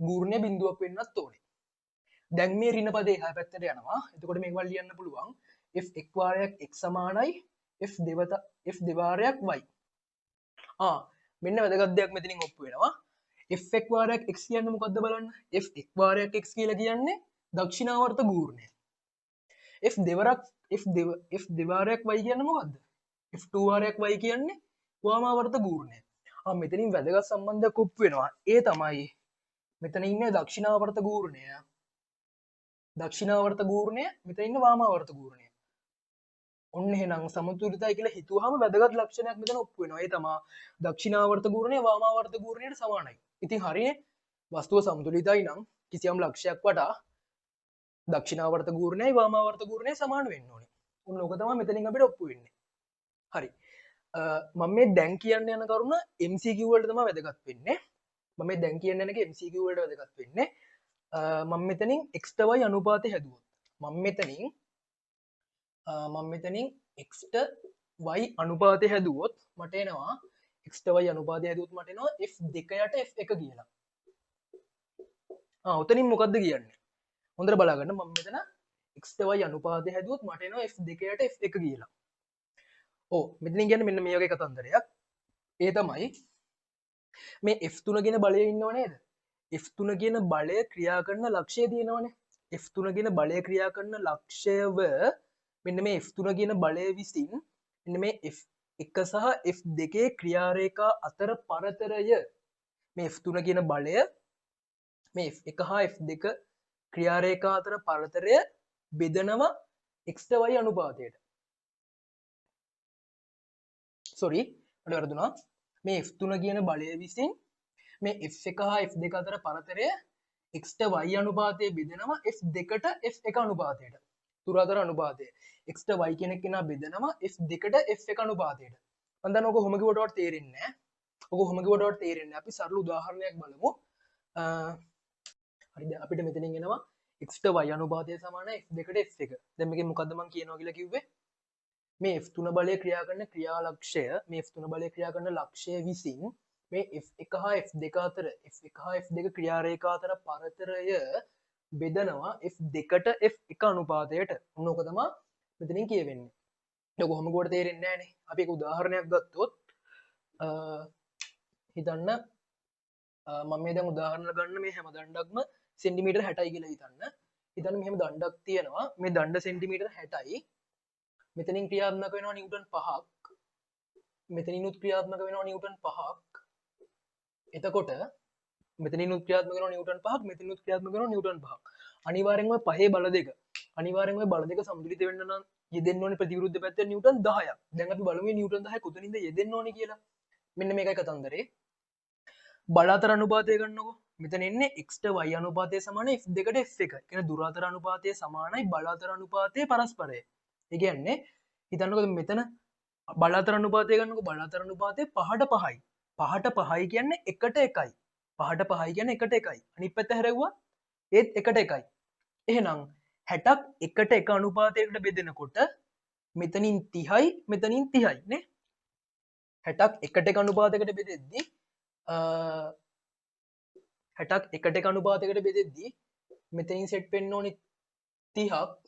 ගුරුණය බිඳුවක් වෙන්නත් ඕනේ. දැන් මේ ඍණ පදේ එහා පැත්තට යනවා. එතකොට මේකවල් ලියන්න පුළුවන්. F1 වාරයක් x සමානයි F දෙවාරයක් y. මෙන්න වැදගත් දෙයක් මෙතනින් ඔප්පු වෙනවා. F1 වාරයක් x කියන්නේ මොකද්ද බලන්න. F1 වාරයක් x කියලා කියන්නේ දක්ෂිනාවර්ත ගූර්ණය. F දෙවාරයක් y කියන්නේ මොකද්ද? F2 වාරයක් y කියන්නේ වාමාවර්ත ගූර්ණය. මෙතනින් වැදගත් සම්බන්ධයක් ඔප්පු වෙනවා. ඒ තමයි මෙතන ඉන්නේ දක්ෂිනාවර්ත ගූර්ණය. දක්ෂිනාවර්ත ගූර්ණය මෙතන ඉන්න වාමාවර්ත ගූර්ණය. ඔන්න එහෙනම් සමතුලිතයි කියලා හිතුවාම වැදගත් ලක්ෂණයක් මෙතන ඔප්පු වෙනවා. ඒ තමයි දක්ෂිනාවර්ත ගූර්ණය වාමාවර්ත ගූර්ණයට සමානයි. ඉතින් හරිනේ. වස්තුව සමතුලිතයි නම් කිසියම් ලක්ෂයක් වටා දක්ෂිනාවර්ත ගූර්ණයයි වාමාවර්ත ගූර්ණයයි සමාන වෙන්න ඕනේ. ඔන්න ඕක තමයි මෙතනින් අපිට ඔප්පු වෙන්නේ. හරි. මම මේ දැන් කියන්න යන කරුණ MCQ වලට තමයි වැදගත් වෙන්නේ. මම මේ දැන් කියන්න යන එක MCQ වලට වැදගත් වෙන්නේ. මම මෙතනින් x ට y අනුපාතය හැදුවොත් මම මෙතනින් x ට y අනුපාතය හැදුවොත් මට එනවා x ට y අනුපාතය හැදුවොත් මට එනවා f2 යට f1 කියලා. උතනින් මොකද්ද කියන්නේ? හොඳට බලාගන්න. මම මෙතන x ට y අනුපාතය හැදුවොත් මට එනවා f2 යට f1 කියලා. මෙතනින් කියන්නේ මෙන්න මේ වගේ කතන්දරයක්. ඒ තමයි මේ f3 කියන බලය ඉන්නව නේද? F3 කියන බලය ක්‍රියා කරන ලක්ෂය තියෙනවනේ. F3 කියන බලය ක්‍රියා කරන ලක්ෂයව මෙන්න මේ F3 කියන බලය විසින් මෙන්න මේ F1 සහ F2 ක්‍රියාරේඛා අතර පරතරය මේ F3 කියන බලය මේ F1 හා F2 ක්‍රියාරේඛා අතර පරතරය බෙදනවා x ට y අනුපාතයට. sorry මට වැරදුනා. මේ F3 කියන බලය විසින් මේ F1 හා F2 අතර පරතරය x ට y අනුපාතය බෙදනවා F2ට F1 අනුපාතයට. තුර අතර අනුපාතය x ට y කියන කෙනා බෙදනවා F2ට F1 අනුපාතයට. මම දන්නවා ඔක කොහොම කිව්වටවත් තේරෙන්නේ නැහැ. ඔක කොහොම කිව්වටවත් තේරෙන්නේ නැහැ. අපි සරල උදාහරණයක් බලමු. හරිද? අපිට මෙතනින් එනවා x ට y අනුපාතය සමානයි F2ට F1. දැන් මේකෙන් මොකද්ද මම කියනවා කියලා කිව්වේ? මේ F3 බලය ක්‍රියා කරන ක්‍රියාලක්ෂය මේ F3 බලය ක්‍රියා කරන ලක්ෂය විසින් මේ F1 හා F2 අතර F1 හා F2 ක්‍රියාරේඛා අතර පරතරය බෙදනවා F2ට F1 අනුපාතයට. ඔන්න ඕක තමයි මෙතනින් කියවෙන්නේ. ඒක කොහොම කොට තේරෙන්නේ නැහැ නේ. අපි එක උදාහරණයක් ගත්තොත් හිතන්න මම මේ දැන් උදාහරණ ගන්න මේ හැම දණ්ඩක්ම සෙන්ටිමීටර් 60යි කියලා හිතන්න. හිතන්න මෙහෙම දණ්ඩක් තියෙනවා. මේ දණ්ඩ සෙන්ටිමීටර් 60යි. මෙතනින් ක්‍රියාත්මක වෙනවා නිව්ටන් 5ක්. මෙතනිනුත් ක්‍රියාත්මක වෙනවා නිව්ටන් 5ක්. එතකොට මෙතනිනුත් ක්‍රියාත්මක වෙනවා නිව්ටන් 5ක්, මෙතනිනුත් ක්‍රියාත්මක වෙනවා නිව්ටන් 5ක්. අනිවාර්යෙන්ම පහේ බල දෙක සමතුලිත වෙන්න නම් යෙදෙන්න ඕනේ ප්‍රතිවිරුද්ධ පැත්තේ නිව්ටන් 10ක්. දැන් අපි බලමු මේ නිව්ටන් 10 කොතනින්ද යෙදෙන්න ඕනේ කියලා. මෙන්න මේකයි කතන්දරේ. බල අතර අනුපාතය ගන්නකො. මෙතන එන්නේ x ට y අනුපාතය සමානයි f2ට f1. කියන දුර අතර අනුපාතය සමානයි බල අතර අනුපාතයේ පරස්පරය. ඒ කියන්නේ හිතන්නකො මෙතන බල අතර අනුපාතය ගන්නකො. බල අතර අනුපාතය 5ට 5යි. 5ට 5යි කියන්නේ 1ට 1යි. 5ට 5යි කියන්නේ 1ට 1යි. අනිත් පැත්ත හැරෙව්වා ඒත් 1ට 1යි. එහෙනම් 60ක් 1ට 1 අනුපාතයකට බෙදෙනකොට මෙතනින් 30යි මෙතනින් 30යි නේ. 60ක් 1ට 1 අනුපාතයකට බෙදෙද්දී 60ක් 1ට 1 අනුපාතයකට බෙදෙද්දී මෙතනින් සෙට් වෙන්න ඕනේ 30ක්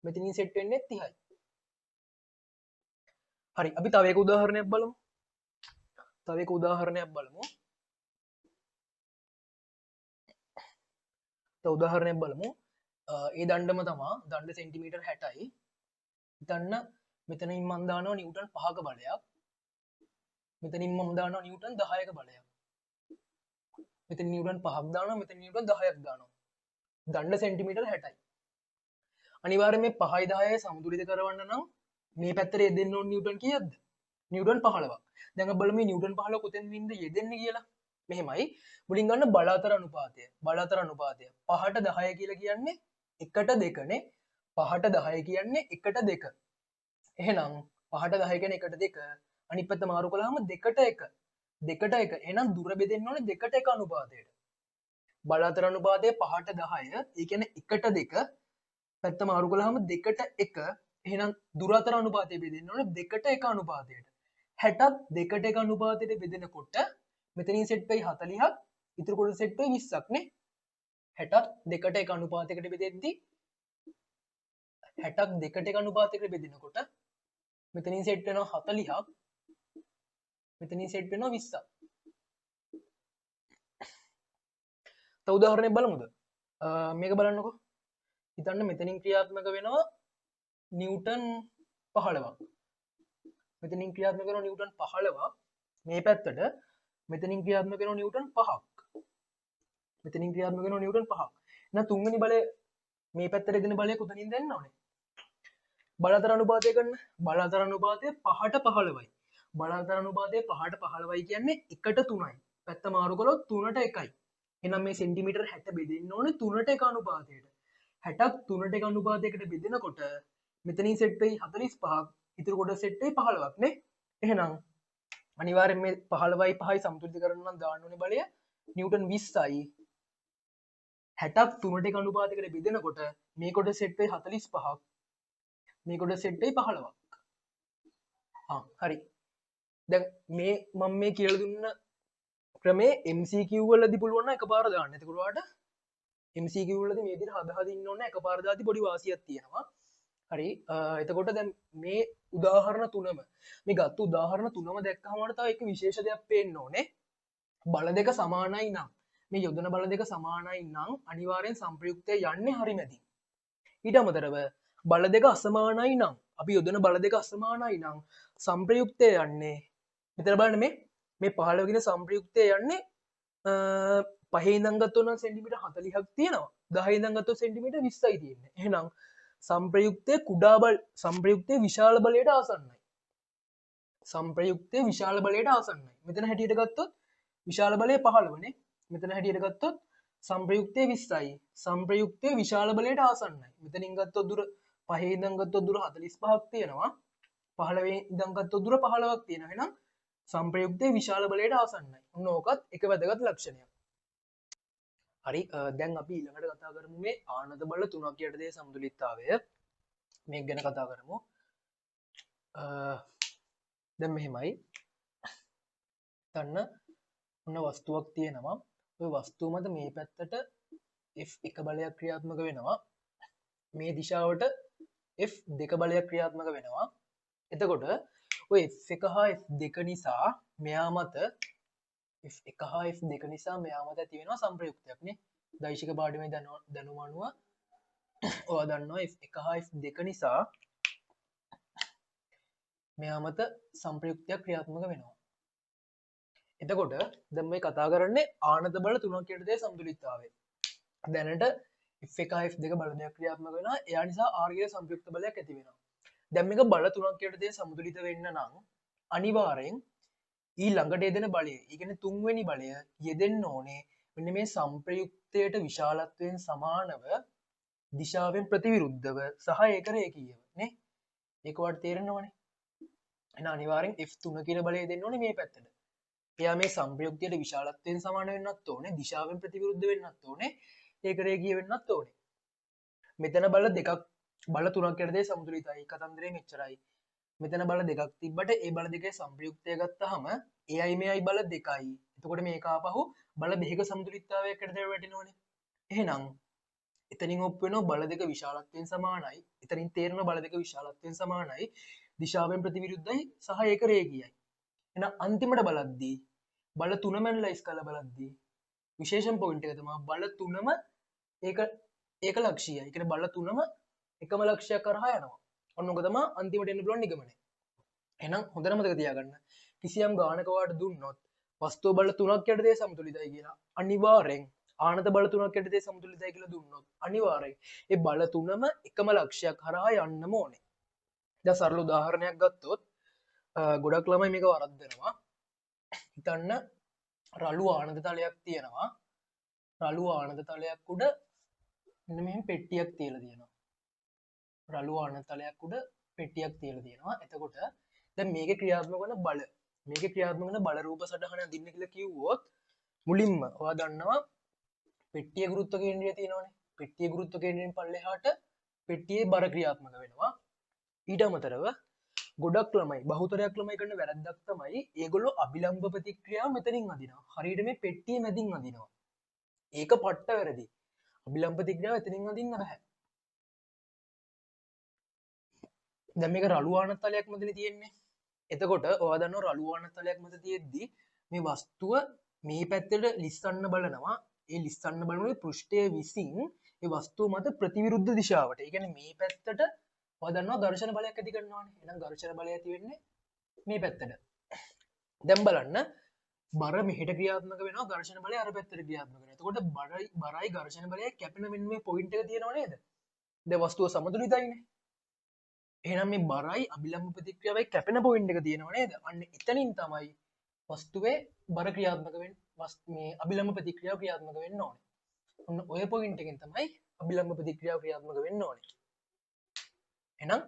මෙතනින් සෙට් වෙන්නේ 30යි. හරි අපි තව එක උදාහරණයක් බලමු. ඒ දණ්ඩම තමා දණ්ඩ සෙන්ටිමීටර් 60යි. හිතන්න මෙතනින් මම දානවා නිව්ටන් 5ක බලයක්. මෙතනින් මම දානවා නිව්ටන් 10ක බලයක්. මෙතන නිව්ටන් 5ක් දානවා මෙතන නිව්ටන් 10ක් දානවා. දණ්ඩ සෙන්ටිමීටර් 60යි. අනිවාර්යයෙන් මේ 5යි 10යි සමතුලිත කරවන්න නම් මේ පැත්තට යෙදෙන්න ඕන නිව්ටන් කීයක්ද? නිව්ටන් 15ක්. දැන් අපි බලමු මේ නිව්ටන් 15 කොතෙන්ද යෙදෙන්නේ කියලා. මෙහෙමයි. මුලින් ගන්න බල අතර අනුපාතය. 5ට 10 කියලා කියන්නේ 1ට 2 නේ. 5ට 10 කියන්නේ 1ට 2. එහෙනම් 5ට 10 කියන්නේ 1ට 2 අනිත් පැත්ත මාරු කළාම 2ට 1 2ට 1 එහෙනම් දුර බෙදෙන්න ඕනේ 2ට 1 අනුපාතයට බල අතර අනුපාතය 5ට 10 ඒ කියන්නේ 1ට 2 පැත්ත මාරු කළාම 2ට 1 එහෙනම් දුර අතර අනුපාතය බෙදෙන්න ඕනේ 2ට 1 අනුපාතයට 60ක් 2ට 1 අනුපාතයට බෙදෙනකොට මෙතනින් සෙට් වෙයි 40ක් ඉතුරු කොට සෙට් වෙයි 20ක් නේ 60ක් 2ට 1 අනුපාතයකට බෙදෙද්දී 60ක් 2ට 1 අනුපාතයකට බෙදෙනකොට මෙතනින් සෙට් වෙනවා 40ක් මෙතනින් සෙට් වෙනවා 20ක් තව උදාහරණයක් බලමුද මේක බලන්නකෝ හිතන්න මෙතනින් ක්‍රියාත්මක වෙනවා නිව්ටන් 15ක් මෙතනින් ක්‍රියාත්මක වෙනවා නිව්ටන් 15ක් මේ පැත්තට මෙතනින් ක්‍රියාත්මක වෙනවා නිව්ටන් 5ක් මෙතනින් ක්‍රියාත්මක වෙනවා නිව්ටන් 5ක් එහෙනම් තුන්වෙනි බලය මේ පැත්තට දෙන බලය කොතනින්ද එන්න ඕනේ බල අතර අනුපාතය කරන්න බල අතර අනුපාතය 5ට 15යි බල අතර අනුපාතය 5ට 15යි කියන්නේ 1ට 3යි පැත්ත මාරු කළොත් 3ට 1යි එහෙනම් මේ සෙන්ටිමීටර් 60 බෙදෙන්න ඕනේ 3ට 1 අනුපාතයට 60ක් 3ට 1 අනුපාතයකට බෙදෙනකොට මෙතනින් සෙට් වෙයි 45ක් ඉතුරු කොට සෙට් වෙයි 15ක් නේ එහෙනම් අනිවාර්යෙන් මේ 15යි 5යි සමතුලිත කරන්න නම් දාන්න ඕනේ බලය නිව්ටන් 20යි 60ක් 3ට 1 අනුපාතයකට බෙදෙනකොට මේ කොට සෙට් වෙයි 45ක් මේ කොට සෙට් වෙයි 15ක් හරි දැන් මේ මම මේ කියලා දුන්න ක්‍රමේ MCQ වලදී පුළුවන් නම් එකපාර දාන්න. එතකොට ඔයාලට MCQ වලදී මේ විදිහට හදා දින්න ඕනේ එකපාර දාති පොඩි වාසියක් තියෙනවා. හරි එතකොට දැන් මේ උදාහරණ තුනම මේ ගත්ත උදාහරණ තුනම දැක්කම තව එක විශේෂ දෙයක් පේන්න ඕනේ. බල දෙක සමානයි නම් මේ යොදන බල දෙක සමානයි නම් අනිවාර්යෙන් සංප්‍රයුක්තය යන්නේ හරි මැදින්. ඊට අමතරව බල දෙක අසමානයි නම් අපි යොදන බල දෙක අසමානයි නම් සංප්‍රයුක්තය යන්නේ මෙතන බලන්න මේ 15 වෙනි සංප්‍රයුක්තය යන්නේ පහේ ඉඳන් ගත්තොත් නම් සෙන්ටිමීටර් 40ක් තියෙනවා 10 ඉඳන් ගත්තොත් සෙන්ටිමීටර් 20යි තියෙන්නේ එහෙනම් සංප්‍රයුක්තය කුඩා බල සංප්‍රයුක්තය විශාල බලයට ආසන්නයි සංප්‍රයුක්තය විශාල බලයට ආසන්නයි මෙතන හැටියට ගත්තොත් විශාල බලය 15 නේ මෙතන හැටියට ගත්තොත් සංප්‍රයුක්තය 20යි සංප්‍රයුක්තය විශාල බලයට ආසන්නයි මෙතනින් ගත්තොත් දුර පහේ ඉඳන් ගත්තොත් දුර 45ක් තියෙනවා 15 ඉඳන් ගත්තොත් දුර 15ක් තියෙනවා එහෙනම් සංප්‍රයුක්තය විශාල බලයට ආසන්නයි ඔන්න ඕකත් එක වැදගත් ලක්ෂණයක් හරි දැන් අපි ඊළඟට කතා කරමු මේ ආනත බල තුනක් යටතේ සමතුලිතතාවය මේක ගැන කතා කරමු දැන් මෙහෙමයි ගන්න ඔන්න වස්තුවක් තියෙනවා ඔය වස්තුව මත මේ පැත්තට F1 බලයක් ක්‍රියාත්මක වෙනවා මේ දිශාවට F2 බලයක් ක්‍රියාත්මක වෙනවා එතකොට ඔය F1 හා F2 නිසා මෙයා මත F1 හා F2 නිසා මෙයා මත ඇති වෙනවා සංප්‍රයුක්තයක් නේ දෛශික පාඩමේ දැනුම අනුව ඔයා දන්නවා F1 හා F2 නිසා මෙයා මත සංප්‍රයුක්තයක් ක්‍රියාත්මක වෙනවා එතකොට දැන් මේ කතා කරන්නේ ආනත බල තුනක් යටතේ සමතුලිතතාවය දැනට F1 F2 බල දෙකක් ක්‍රියාත්මක වෙනවා එයා නිසා R කියන සංප්‍රයුක්ත බලයක් ඇති වෙනවා දැන් මේක බල තුනක් යටතේ සමතුලිත වෙන්න නම් අනිවාර්යෙන් ඊළඟට යෙදෙන බලය, ඒ කියන්නේ තුන්වෙනි බලය යෙදෙන්න ඕනේ මෙන්න මේ සංප්‍රයුක්තයට විශාලත්වයෙන් සමානව දිශාවෙන් ප්‍රතිවිරුද්ධව සහ ඒක රේඛීයව නේ ඒක වට තේරෙන්න ඕනේ එහෙනම් අනිවාර්යෙන් F3 කියන බලය දෙන්න ඕනේ මේ පැත්තට එයා මේ සංප්‍රයුක්තයට විශාලත්වයෙන් සමාන වෙන්නත් ඕනේ දිශාවෙන් ප්‍රතිවිරුද්ධ වෙන්නත් ඕනේ ඒක රේඛීය වෙන්නත් ඕනේ මෙතන බල දෙකක් බල තුනක් යටතේ සමතුලිතයි කතන්දරේ මෙච්චරයි මෙතන බල දෙකක් තිබ්බට ඒ බල දෙකේ සංප්‍රයුක්තය ගත්තාම එයයි මෙයයි බල දෙකයි එතකොට මේක ආපහු බල දෙකක සමතුලිතතාවයකට වැටෙනවනේ එහෙනම් එතනින් ඔප් වෙනවා බල දෙක විශාලත්වයෙන් සමානයි එතනින් තේරෙන බල දෙක විශාලත්වයෙන් සමානයි දිශාවෙන් ප්‍රතිවිරුද්ධයි සහ ඒක රේඛීයයි එහෙනම් අන්තිමට බලද්දී බල තුනම ඇනලයිස් කරලා බලද්දී විශේෂම පොයින්ට් එක තමයි බල තුනම ඒක ලක්ෂ්‍යයි ඒ කියන්නේ බල තුනම එකම ලක්ෂ්‍යයක් කරහා යනවා ඔන්න ඔක තමයි අන්තිමට එන්න පුළුවන් නිගමනය එහෙනම් හොඳට මතක තියාගන්න කිසියම් ගානක වාට දුන්නොත් වස්තුව බල තුනක් යටතේ සමතුලිතයි කියලා අනිවාර්යෙන් ආනත බල තුනක් යටතේ සමතුලිතයි කියලා දුන්නොත් අනිවාර්යෙන් ඒ බල තුනම එකම ලක්ෂ්‍යයක් හරහා යන්නම ඕනේ දැන් සරල උදාහරණයක් ගත්තොත් ගොඩක් ළමයි මේක වරද්දනවා හිතන්න රළු ආනත තලයක් තියෙනවා රළු ආනත තලයක් උඩ මෙන්න මෙහෙම පෙට්ටියක් තියලා තියෙනවා රළු ආනත තලයක් උඩ පෙට්ටියක් තියලා තියෙනවා. එතකොට දැන් මේකේ ක්‍රියාත්මක වන බල, මේකේ ක්‍රියාත්මක වන බල රූප සටහන අඳින්න කියලා කිව්වොත් මුලින්ම ඔයා දන්නවා පෙට්ටිය ගුරුත්ව කේන්ද්‍රය තියෙනවානේ. පෙට්ටිය ගුරුත්ව කේන්ද්‍රයෙන් පල්ලෙහාට පෙට්ටියේ බර ක්‍රියාත්මක වෙනවා. ඊට අමතරව ගොඩක් ළමයි බහුතරයක් ළමයි කරන වැරද්දක් තමයි ඒගොල්ලෝ අභිලම්බ ප්‍රතික්‍රියාව මෙතනින් අදිනවා. හරියට මේ පෙට්ටිය මැදින් අදිනවා. ඒක පට්ට වැරදි. අභිලම්බ ප්‍රතික්‍රියාව එතනින් අදින්න බෑ. දැන් මේක රළුවාන තලයක් මැදනේ තියෙන්නේ. එතකොට ඔයා දන්නවා රළුවාන තලයක් මැද තියෙද්දි මේ වස්තුව මේ පැත්තට ලිස්සන්න බලනවා. ඒ ලිස්සන්න බලන පෘෂ්ඨය විසින් ඒ වස්තුව මත ප්‍රතිවිරුද්ධ දිශාවට. ඒ කියන්නේ මේ පැත්තට ඔයා දන්නවා ඝර්ෂණ බලයක් ඇති කරනවානේ. එහෙනම් ඝර්ෂණ බලය ඇති වෙන්නේ මේ පැත්තට. දැන් බලන්න බර මෙහෙට ක්‍රියාත්මක වෙනවා ඝර්ෂණ බලය අර පැත්තට ක්‍රියාත්මක වෙනවා. එතකොට බරයි ඝර්ෂණ බලය කැපෙන මෙන්න මේ පොයින්ට් එක තියෙනව නේද? දැන් වස්තුව සමතුලිතයිනේ. එහෙනම් මේ බරයි අභිලම්බ ප්‍රතික්‍රියාවයි කැපෙන පොයින්ට් එක තියෙනව නේද? අන්න එතනින් තමයි වස්තුවේ බර ක්‍රියාත්මක වෙන්නේ. මේ අභිලම්බ ප්‍රතික්‍රියාව ක්‍රියාත්මක වෙන්න ඕනේ. ඔන්න ඔය පොයින්ට් එකෙන් තමයි අභිලම්බ ප්‍රතික්‍රියාව ක්‍රියාත්මක වෙන්න ඕනේ. එහෙනම්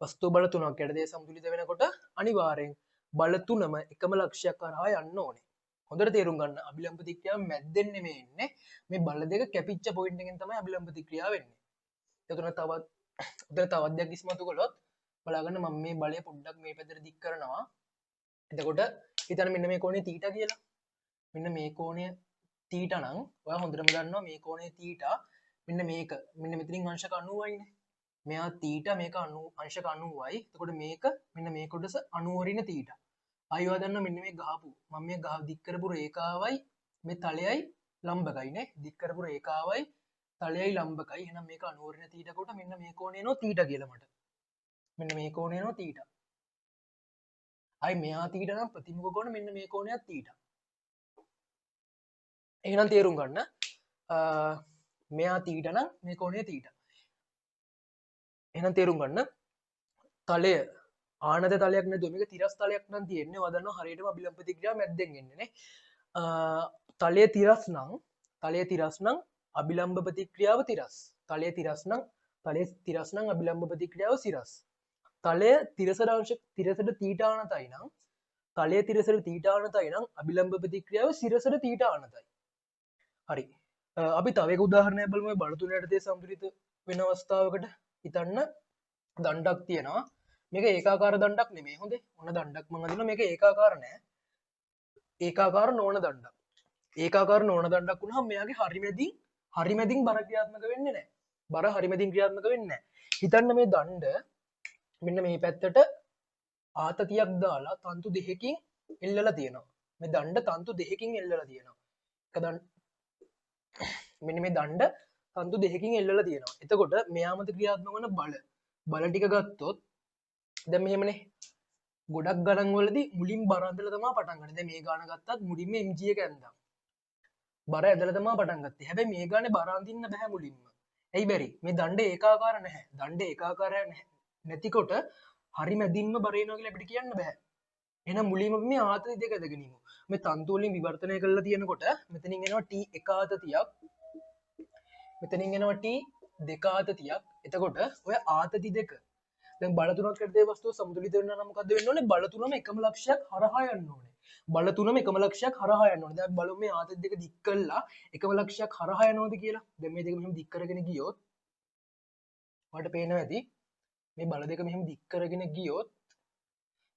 වස්තු බල තුනක් යටතේ සමතුලිත වෙනකොට අනිවාර්යෙන් බල තුනම එකම ලක්ෂයක් කරහා යන්න ඕනේ. හොඳට තේරුම් ගන්න අභිලම්බ ප්‍රතික්‍රියාව මැද්දෙන් නෙමෙයි එන්නේ. මේ බල දෙක කැපිච්ච පොයින්ට් එකෙන් තමයි අභිලම්බ ප්‍රතික්‍රියාව වෙන්නේ. එතන තවත් දෙයක් ඉස්මතු කළොත් බලාගන්න මම මේ බලය පොඩ්ඩක් මේ පැත්තට දික් කරනවා. එතකොට හිතන්න මෙන්න මේ කෝණය θ කියලා. මෙන්න මේ කෝණය θ නම් ඔයා හොඳටම දන්නවා මේ කෝණය θ මෙන්න මේක මෙන්න මෙතනින් අංශක 90යිනේ. මෙයා θ මේක 90 අංශක 90යි. එතකොට මේක මෙන්න මේ කොටස 90 රින θ. ආයි ඔයා දන්නවා මෙන්න මේ ගහපු මම මේ දික් කරපු රේඛාවයි මේ තලයයි ලම්බකයිනේ. දික් කරපු රේඛාවයි තලයයි ලම්බකයි. එහෙනම් මේක 90 රින θ කොට මෙන්න මේ කෝණය එනවා θ කියලා මට. මෙන්න මේ කෝණය එනවා θ. ආයි මෙයා θ නම් ප්‍රතිමුඛ කෝණ මෙන්න මේ කෝණයක් θ. එහෙනම් තේරුම් ගන්න මෙයා θ නම් මේ කෝණය θ. එහෙනම් තේරුම් ගන්න තලය ආනත තලයක් නැතුව මේක තිරස් තලයක් නම් තියෙන්නේ. ඔයා දන්නවා හරියටම අභිලම්බ ප්‍රතික්‍රියාව මැද්දෙන් එන්නේ නේ. තලය තිරස් නම් අභිලම්බ ප්‍රතික්‍රියාව තිරස්. තලය තිරස් නම් අභිලම්බ ප්‍රතික්‍රියාව සිරස්. තලය තිරසට θ ආනතයි නම් තලය තිරසට θ ආනතයි නම් අභිලම්බ ප්‍රතික්‍රියාව සිරසට θ ආනතයි. හරි. අපි තව එක උදාහරණයක් බලමු. බල තුන යටතේ සමතුලිත වෙන අවස්ථාවකට හිතන්න දණ්ඩක් තියෙනවා. මේක ඒකාකාර දණ්ඩක් නෙමෙයි. හොඳේ. ඔන්න දණ්ඩක් මම අදිනවා. මේක ඒකාකාර නෑ. ඒකාකාර නොවන දණ්ඩක්. ඒකාකාර නොවන දණ්ඩක් වුණාම මෙයාගේ හරිමැදින් බර ක්‍රියාත්මක වෙන්නේ නෑ. බර හරිමැදින් ක්‍රියාත්මක වෙන්නේ නෑ. හිතන්න මේ දණ්ඩ මෙන්න මේ පැත්තට ආතතියක් දාලා තන්තු දෙකකින් එල්ලලා තියෙනවා. මේ දණ්ඩ තන්තු දෙකකින් එල්ලලා තියෙනවා. මෙන්න මේ දණ්ඩ තන්තු දෙකකින් එල්ලලා තියෙනවා. එතකොට මෙයා මත ක්‍රියාත්මක වන බල ටික ගත්තොත් දැන් මෙහෙමනේ ගොඩක් ගණන් වලදී මුලින් බර ඇදලා තමයි පටන් ගන්නේ. දැන් මේ ගාන ගත්තත් මුලින්ම mg එක ඇඳලා බර ඇදලා තමයි පටන් ගත්තේ. හැබැයි මේ ගානේ බර අඳින්න බෑ මුලින්ම. ඇයි බැරි? මේ දණ්ඩ ඒකාකාර නැහැ. දණ්ඩ ඒකාකාර නැතිකොට හරි මැදින්ම බර එනවා කියලා අපිට කියන්න බෑ. එහෙනම් මුලින්ම මේ ආතති දෙක ඇදගෙනීම. මේ තන්තු වලින් විවර්තනය කරලා තියෙනකොට මෙතනින් එනවා t එක ආතතියක්. මෙතනින් එනවා t දෙක ආතතියක්. එතකොට ඔය ආතති දෙක දැන් බල තුනක් යටතේ වස්තුව සමතුලිත වෙන්න නම් මොකද්ද වෙන්න ඕනේ? බල තුනම එකම ලක්ෂයක් හරහා යන්න ඕනේ. බල තුනම එකම ලක්ෂයක් හරහා යන්න ඕනේ. දැන් බලමු මේ ආතති දෙක දික් කළා එකම ලක්ෂයක් හරහා යනවද කියලා. දැන් මේ දෙක මෙහෙම දික් කරගෙන ගියොත් ඔයාලට පේනවා ඇති මේ බල දෙක මෙහෙම දික් කරගෙන ගියොත්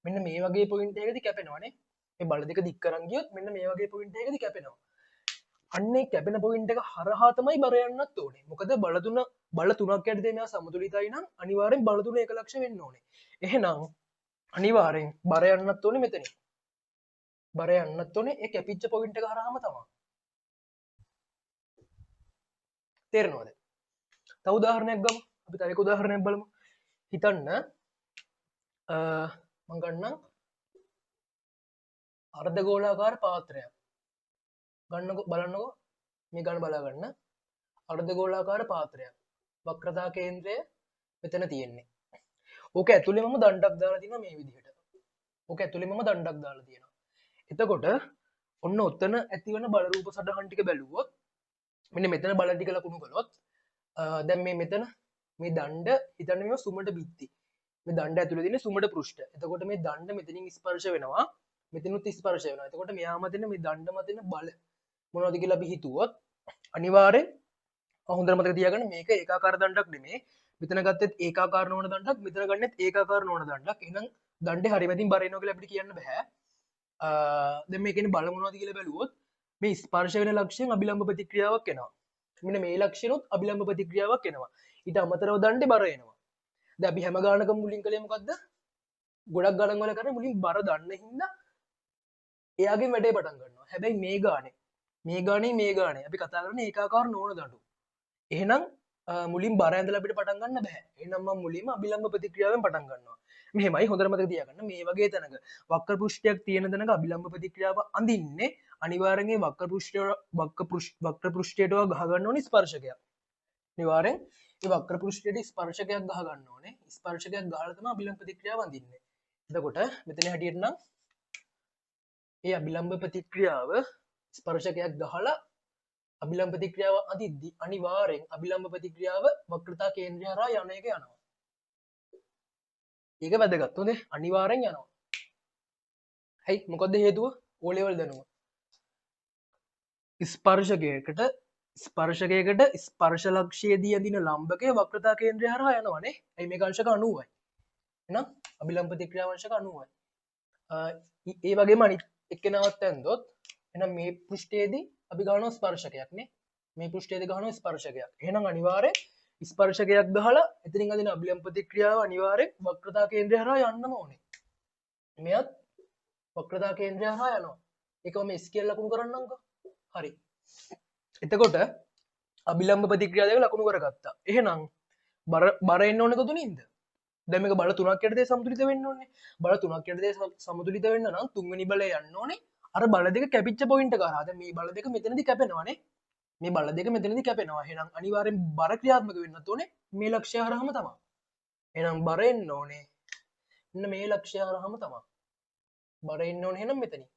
මෙන්න මේ වගේ පොයින්ට් එකකදී කැපෙනවානේ. මේ බල දෙක දික් කරන් ගියොත් මෙන්න මේ වගේ පොයින්ට් එකකදී කැපෙනවා. අන්නේ කැපෙන පොයින්ට් එක හරහා තමයි බර යන්නත් ඕනේ. මොකද බල තුනක් යටතේ මේවා සමතුලිතයි නම් අනිවාර්යෙන් බල තුන එක ලක්ෂ වෙන්න ඕනේ. එහෙනම් අනිවාර්යෙන් බර යන්නත් ඕනේ මෙතනින්. බර යන්නත් ඕනේ ඒ කැපිච්ච පොයින්ට් එක හරහාම තමයි. තේරෙනවද? තව උදාහරණයක් ගමු. අපි තව එක උදාහරණයක් බලමු. හිතන්න මම ගන්නම් අර්ධගෝලාකාර පාත්‍රයක්. ගන්නකො බලන්නකො මේ ගන්න බලා ගන්න. අර්ධගෝලාකාර පාත්‍රයක්. වක්‍රතා කේන්ද්‍රය මෙතන තියෙන්නේ. ඕක ඇතුලේ මම දණ්ඩක් දාලා තියෙනවා මේ විදිහට. ඕක ඇතුලේ මම දණ්ඩක් දාලා තියෙනවා. එතකොට ඔන්න ඔතන ඇතිවන බල රූප සටහන් ටික බැලුවොත් මෙන්න මෙතන බල ටික ලකුණු කළොත් දැන් මේ මෙතන මේ දණ්ඩ හිතන්න මේවා සුමට බිත්ති. මේ දණ්ඩ ඇතුළේ තියෙන සුමට පෘෂ්ඨ. එතකොට මේ දණ්ඩ මෙතනින් ස්පර්ශ වෙනවා. මෙතනුත් ස්පර්ශ වෙනවා. එතකොට මෙයාම තියෙන මේ දණ්ඩ මත තියෙන බල මොනවද කියලා අපි හිතුවොත් අනිවාර්යෙන් හොඳට මතක තියාගන්න මේක ඒකාකාර දණ්ඩක් නෙමෙයි. මෙතන ගත්තෙත් ඒකාකාර නොවන දණ්ඩක්, මෙතන ගන්නෙත් ඒකාකාර නොවන දණ්ඩක්. එහෙනම් දණ්ඩේ හරි මැදින් බර එනවා කියලා අපිට කියන්න බෑ. දැන් මේකෙන් බල මොනවද කියලා බැලුවොත් මේ ස්පර්ශ වෙන ලක්ෂයෙන් අභිලම්බ ප්‍රතික්‍රියාවක් එනවා. මෙන්න මේ ලක්ෂණොත් අභිලම්බ ප්‍රතික්‍රියාවක් එනවා. ඊට අමතරව දණ්ඩේ බර එනවා. දැන් අපි හැම ගානකම මුලින් කලේ මොකද්ද? ගොඩක් ගණන් වල කරන්නේ මුලින් බර දන්න හින්දා එයාගේ වැඩේ පටන් ගන්නවා. හැබැයි මේ ගානේ අපි කතා කරන්නේ ඒකාකාර නොවන දඬු. එහෙනම් මුලින් බර ඇඳලා අපිට පටන් ගන්න බෑ. එහෙනම් මම මුලින්ම අභිලම්බ ප්‍රතික්‍රියාවෙන් පටන් ගන්නවා. මෙහෙමයි හොඳට මතක තියාගන්න. මේ වගේ තැනක වක්‍ර පෘෂ්ඨයක් තියෙන තැනක අභිලම්බ ප්‍රතික්‍රියාව අඳින්නේ අනිවාර්යෙන් වක්‍ර පෘෂ්ඨයට ගහ ගන්න ඕනේ ස්පර්ශකයක්. අනිවාර්යෙන් ඒ වක්‍ර පෘෂ්ඨයට ස්පර්ශකයක් ගහ ගන්න ඕනේ. ස්පර්ශකයක් ගහලා තමයි අභිලම්බ ප්‍රතික්‍රියාව අඳින්නේ. එතකොට මෙතන හැටියට නම් ඒ අභිලම්බ ප්‍රතික්‍රියාව ස්පර්ශකයක් ගහලා අභිලම්බ ප්‍රතික්‍රියාව අඳිද්දි අනිවාර්යෙන් අභිලම්බ ප්‍රතික්‍රියාව වක්‍රතා කේන්ද්‍රය හරහා යන එක යනවා. ඒක වැදගත්. හොඳේ අනිවාර්යෙන් යනවා. හයි මොකද්ද හේතුව? O level දැනුම. ස්පර්ශකයකට ස්පර්ශ ලක්ෂයේදී අඳින ලම්බකයේ වක්‍රතා කේන්ද්‍රය හරහා යනවානේ. එයි මේක අංශක 90යි. එහෙනම් අභිලම්බ ප්‍රතික්‍රියාව අංශක 90යි. ඒ වගේම අනිත් එක්කෙනාවත් ඇන්දොත් එහෙනම් මේ පෘෂ්ඨයේදී අපි ගන්නවා ස්පර්ශකයක් නේ. මේ පෘෂ්ඨයේදී ගන්නවා ස්පර්ශකයක්. එහෙනම් අනිවාර්යෙන් ස්පර්ශකයක් ගහලා එතනින් අදින අභිලම්බ ප්‍රතික්‍රියාව අනිවාර්යෙන් වක්‍රතා කේන්ද්‍රය හරහා යන්නම ඕනේ. මෙයත් වක්‍රතා කේන්ද්‍රය හරහා යනවා. ඒකම මේ ස්කේල් ලකුණු කරන්නම්කෝ. හරි. එතකොට අභිලම්බ ප්‍රතික්‍රියාව දෙක ලකුණු කරගත්තා. එහෙනම් බර එන්න ඕනේ කොතනින්ද? දැන් මේක බල තුනක් යටතේ සමතුලිත වෙන්න ඕනේ. බල තුනක් යටතේ සමතුලිත වෙන්න නම් තුන්වෙනි බලය යන්න ඕනේ. අර බල දෙක කැපිච්ච පොයින්ට් එක කරා. දැන් මේ බල දෙක මෙතනදී කැපෙනවානේ. මේ බල දෙක මෙතනදී කැපෙනවා. එහෙනම් අනිවාර්යෙන් බර ක්‍රියාත්මක වෙන්නත් ඕනේ මේ ලක්ෂ්‍ය හරහාම තමයි. එහෙනම් බර එන්න ඕනේ. මෙන්න මේ ලක්ෂ්‍ය හරහාම තමයි. බර එන්න ඕනේ එහෙනම් මෙතනින්.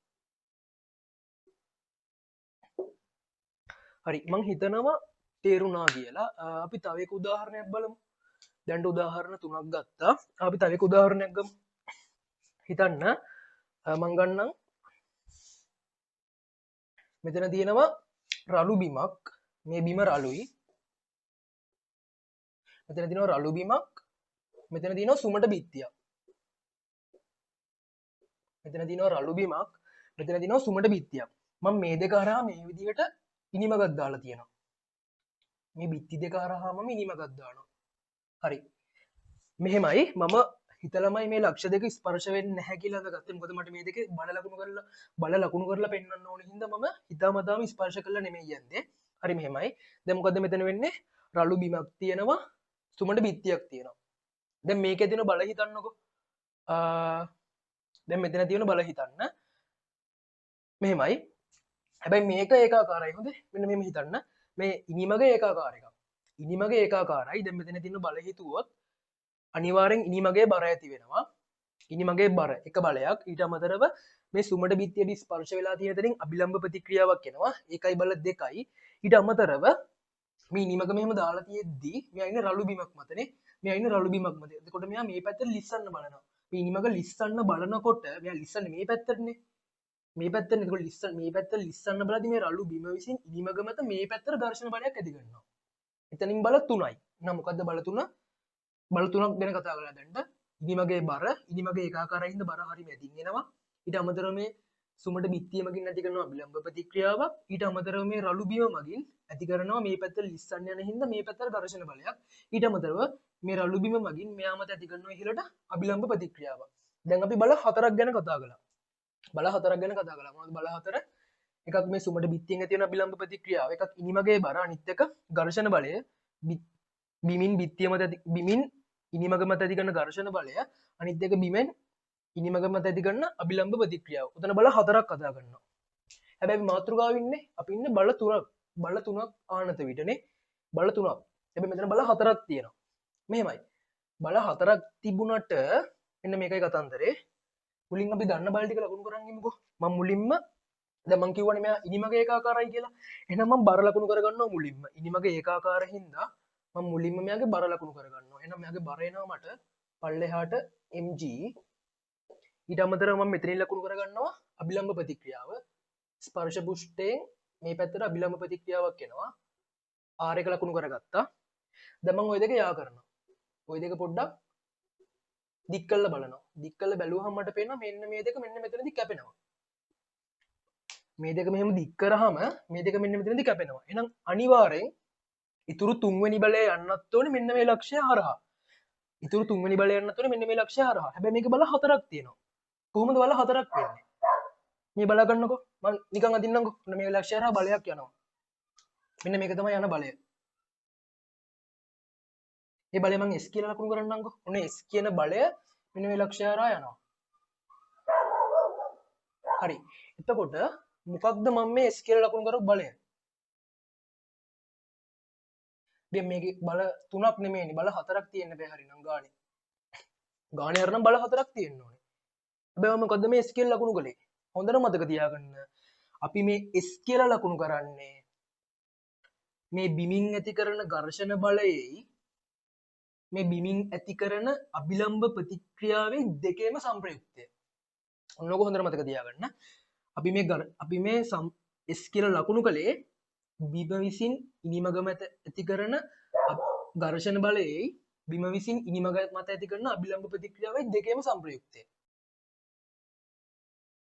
හරි මං හිතනවා තේරුණා කියලා. අපි තව එක උදාහරණයක් බලමු. දැන් උදාහරණ තුනක් ගත්තා. අපි තව එක උදාහරණයක් ගමු. හිතන්න මං ගන්නම් මෙතන තියෙනවා රළු බිමක්. මේ බිම රළුයි. මෙතන තියෙනවා රළු බිමක්. මෙතන තියෙනවා සුමට බිත්තියක්. මෙතන තියෙනවා රළු බිමක්. මෙතන තියෙනවා සුමට බිත්තියක්. මම මේ දෙක හරහා මේ විදිහට ඉනිමගක් දාලා තියෙනවා. මේ බිත්ති දෙක හරහාම ඉනිමගක් දානවා. හරි. මෙහෙමයි මම හිතලමයි මේ ලක්ෂ දෙක ස්පර්ශ වෙන්නේ නැහැ කියලා ගත්තේ. මොකද මට මේ දෙකේ බල ලකුණු කරලා පෙන්වන්න ඕන හින්දා මම හිතාමතාම ස්පර්ශ කළා නෙමෙයි යන්නේ. හරි මෙහෙමයි. දැන් මොකද්ද මෙතන වෙන්නේ? රළු බිමක් තියෙනවා, සුමට බිත්තියක් තියෙනවා. දැන් මේකේ තියෙන බල හිතන්නකෝ. දැන් මෙතන තියෙන බල හිතන්න. මෙහෙමයි. හැබැයි මේක ඒකාකාරයි. හොඳේ. මෙන්න මෙහෙම හිතන්න. මේ ඉනිමග ඒකාකාර එකක්. ඉනිමග ඒකාකාරයි. දැන් මෙතන තියෙන බල හිතුවොත් අනිවාර්යෙන් ඉනිමගේ බර ඇති වෙනවා. ඉනිමගේ බර එක බලයක්. ඊට අමතරව මේ සුමට බිත්තියට ස්පර්ශ වෙලා තියෙන තැනින් අභිලම්බ ප්‍රතික්‍රියාවක් එනවා. ඒකයි බල දෙකයි. ඊට අමතරව මේ ඉනිමග මෙහෙම දාලා තියෙද්දි මෙයා ඉන්නේ රළු බිමක් මතනේ. මෙයා ඉන්නේ රළු බිමක් මත. එතකොට මෙයා මේ පැත්තට ලිස්සන්න බලනවා. මේ ඉනිමග ලිස්සන්න බලනකොට මෙයා ලිස්සන්නේ මේ පැත්තටනේ. මේ පැත්තට එතකොට මේ පැත්ත ලිස්සන්න බලද්දි මේ රළු බිම විසින් ඉනිමග මත මේ පැත්තට ඝර්ෂණ බලයක් ඇති කරනවා. එතනින් බල 3යි. එහෙනම් මොකද්ද බල 3? බල 3ක් ගැන කතා කරලා දැන්ට ඉනිමගේ බර ඉනිමගේ ඒකාකාරයි හින්දා බර හරිය මැදින් එනවා. ඊට අමතරව මේ සුමට බිත්තිය මගින් ඇති කරනවා අභිලම්බ ප්‍රතික්‍රියාවක්. ඊට අමතරව මේ රළු බිම මගින් ඇති කරනවා මේ පැත්තට ලිස්සන්න යන හින්දා මේ පැත්තට ඝර්ෂණ බලයක්. ඊට අමතරව මේ රළු බිම මගින් මෙයා මත ඇති කරනවා ඉහළට අභිලම්බ ප්‍රතික්‍රියාවක්. දැන් අපි බල 4ක් ගැන කතා කළා. බල 4ක් ගැන කතා කළා. මොනවද බල 4? එකක් මේ සුමට බිත්තියෙන් ඇති වෙන අභිලම්බ ප්‍රතික්‍රියාව. එකක් ඉනිමගේ බර. අනිත් එක ඝර්ෂණ බලය. බිමින් බිත්තිය මත බිමින් ඉනිමග මත ඇති කරන ඝර්ෂණ බලය. අනිත් එක බිමෙන් ඉනිමග මත ඇති කරන අභිලම්බ ප්‍රතික්‍රියාව. උතන බල 4ක් කතා කරනවා. හැබැයි මාතෘකාව ඉන්නේ අපි ඉන්නේ බල 3ක්. බල 3ක් ආනත විටනේ. බල 3ක්. හැබැයි මෙතන බල 4ක් තියෙනවා. මෙහෙමයි. බල 4ක් තිබුණට මෙන්න මේකයි කතන්දරේ. මුලින් අපි දන්න බල ටික ලකුණු කරන් ඉමුකෝ. මම මුලින්ම දැන් මං කියවනේ මෙයා ඉනිමග ඒකාකාරයි කියලා. එහෙනම් මම බර ලකුණු කරගන්නවා මුලින්ම. ඉනිමග ඒකාකාර හින්දා මම මුලින්ම මෙයාගේ බර ලකුණු කරගන්නවා. එහෙනම් මෙයාගේ බර එනවා මට පල්ලෙහාට mg ඊට අමතරව මම මෙතනින් ලකුණු කරගන්නවා අභිලම්බ ප්‍රතික්‍රියාව ස්පර්ශ පුෂ්ඨයෙන් මේ පැත්තට අභිලම්බ ප්‍රතික්‍රියාවක් එනවා r එක ලකුණු කරගත්තා දැන් මම ওই දෙක යා කරනවා ওই දෙක පොඩ්ඩක් දික් කරලා බලනවා දික් කරලා බැලුවහම මට පේනවා මෙන්න මේ දෙක මෙන්න මෙතනදී කැපෙනවා මේ දෙක මෙහෙම දික් කරාම මේ දෙක මෙන්න මෙතනදී කැපෙනවා එහෙනම් අනිවාර්යෙන් ඉතුරු තුන්වෙනි බලය යන්නත් ඕනේ මෙන්න මේ ලක්ෂය හරහා ඉතුරු තුන්වෙනි බලය යන්නත් ඕනේ මෙන්න මේ ලක්ෂය හරහා හැබැයි මේක බල හතරක් තියෙනවා කොහොමද බල හතරක් වෙන්නේ මේ බලා ගන්නකෝ මම නිකන් අදින්නම්කෝ මෙන්න මේ ලක්ෂය හරහා බලයක් යනවා මෙන්න මේක තමයි යන බලය මේ බලය මම S කියලා ලකුණු කරන්නම්කෝ ඔන්න S කියන බලය මෙන්න මේ ලක්ෂය හරහා යනවා හරි එතකොට මොකක්ද මම මේ S කියලා ලකුණු කරපු බලය දැන් මේකේ බල තුනක් නෙමෙයිනේ බල හතරක් තියෙන්න බෑ හරිනම් ගානේ හරිනම් බල හතරක් තියෙන්න ඕනේ හැබැයි මම මොකද්ද මේ S කියලා ලකුණු කළේ හොඳට මතක තියාගන්න අපි මේ S කියලා ලකුණු කරන්නේ මේ බිමින් ඇති කරන ඝර්ෂණ බලයේයි මේ බිමින් ඇති කරන අභිලම්බ ප්‍රතික්‍රියාවේ දෙකේම සංප්‍රයුක්තය ඔන්නෝක හොඳට මතක තියාගන්න අපි මේ S කියලා ලකුණු කළේ බිම විසින් ඉනිමග මත ඇති කරන ඝර්ෂණ බලයේයි බිම විසින් ඉනිමග මත ඇති කරන අභිලම්බ ප්‍රතික්‍රියාවේ දෙකේම සංප්‍රයුක්තය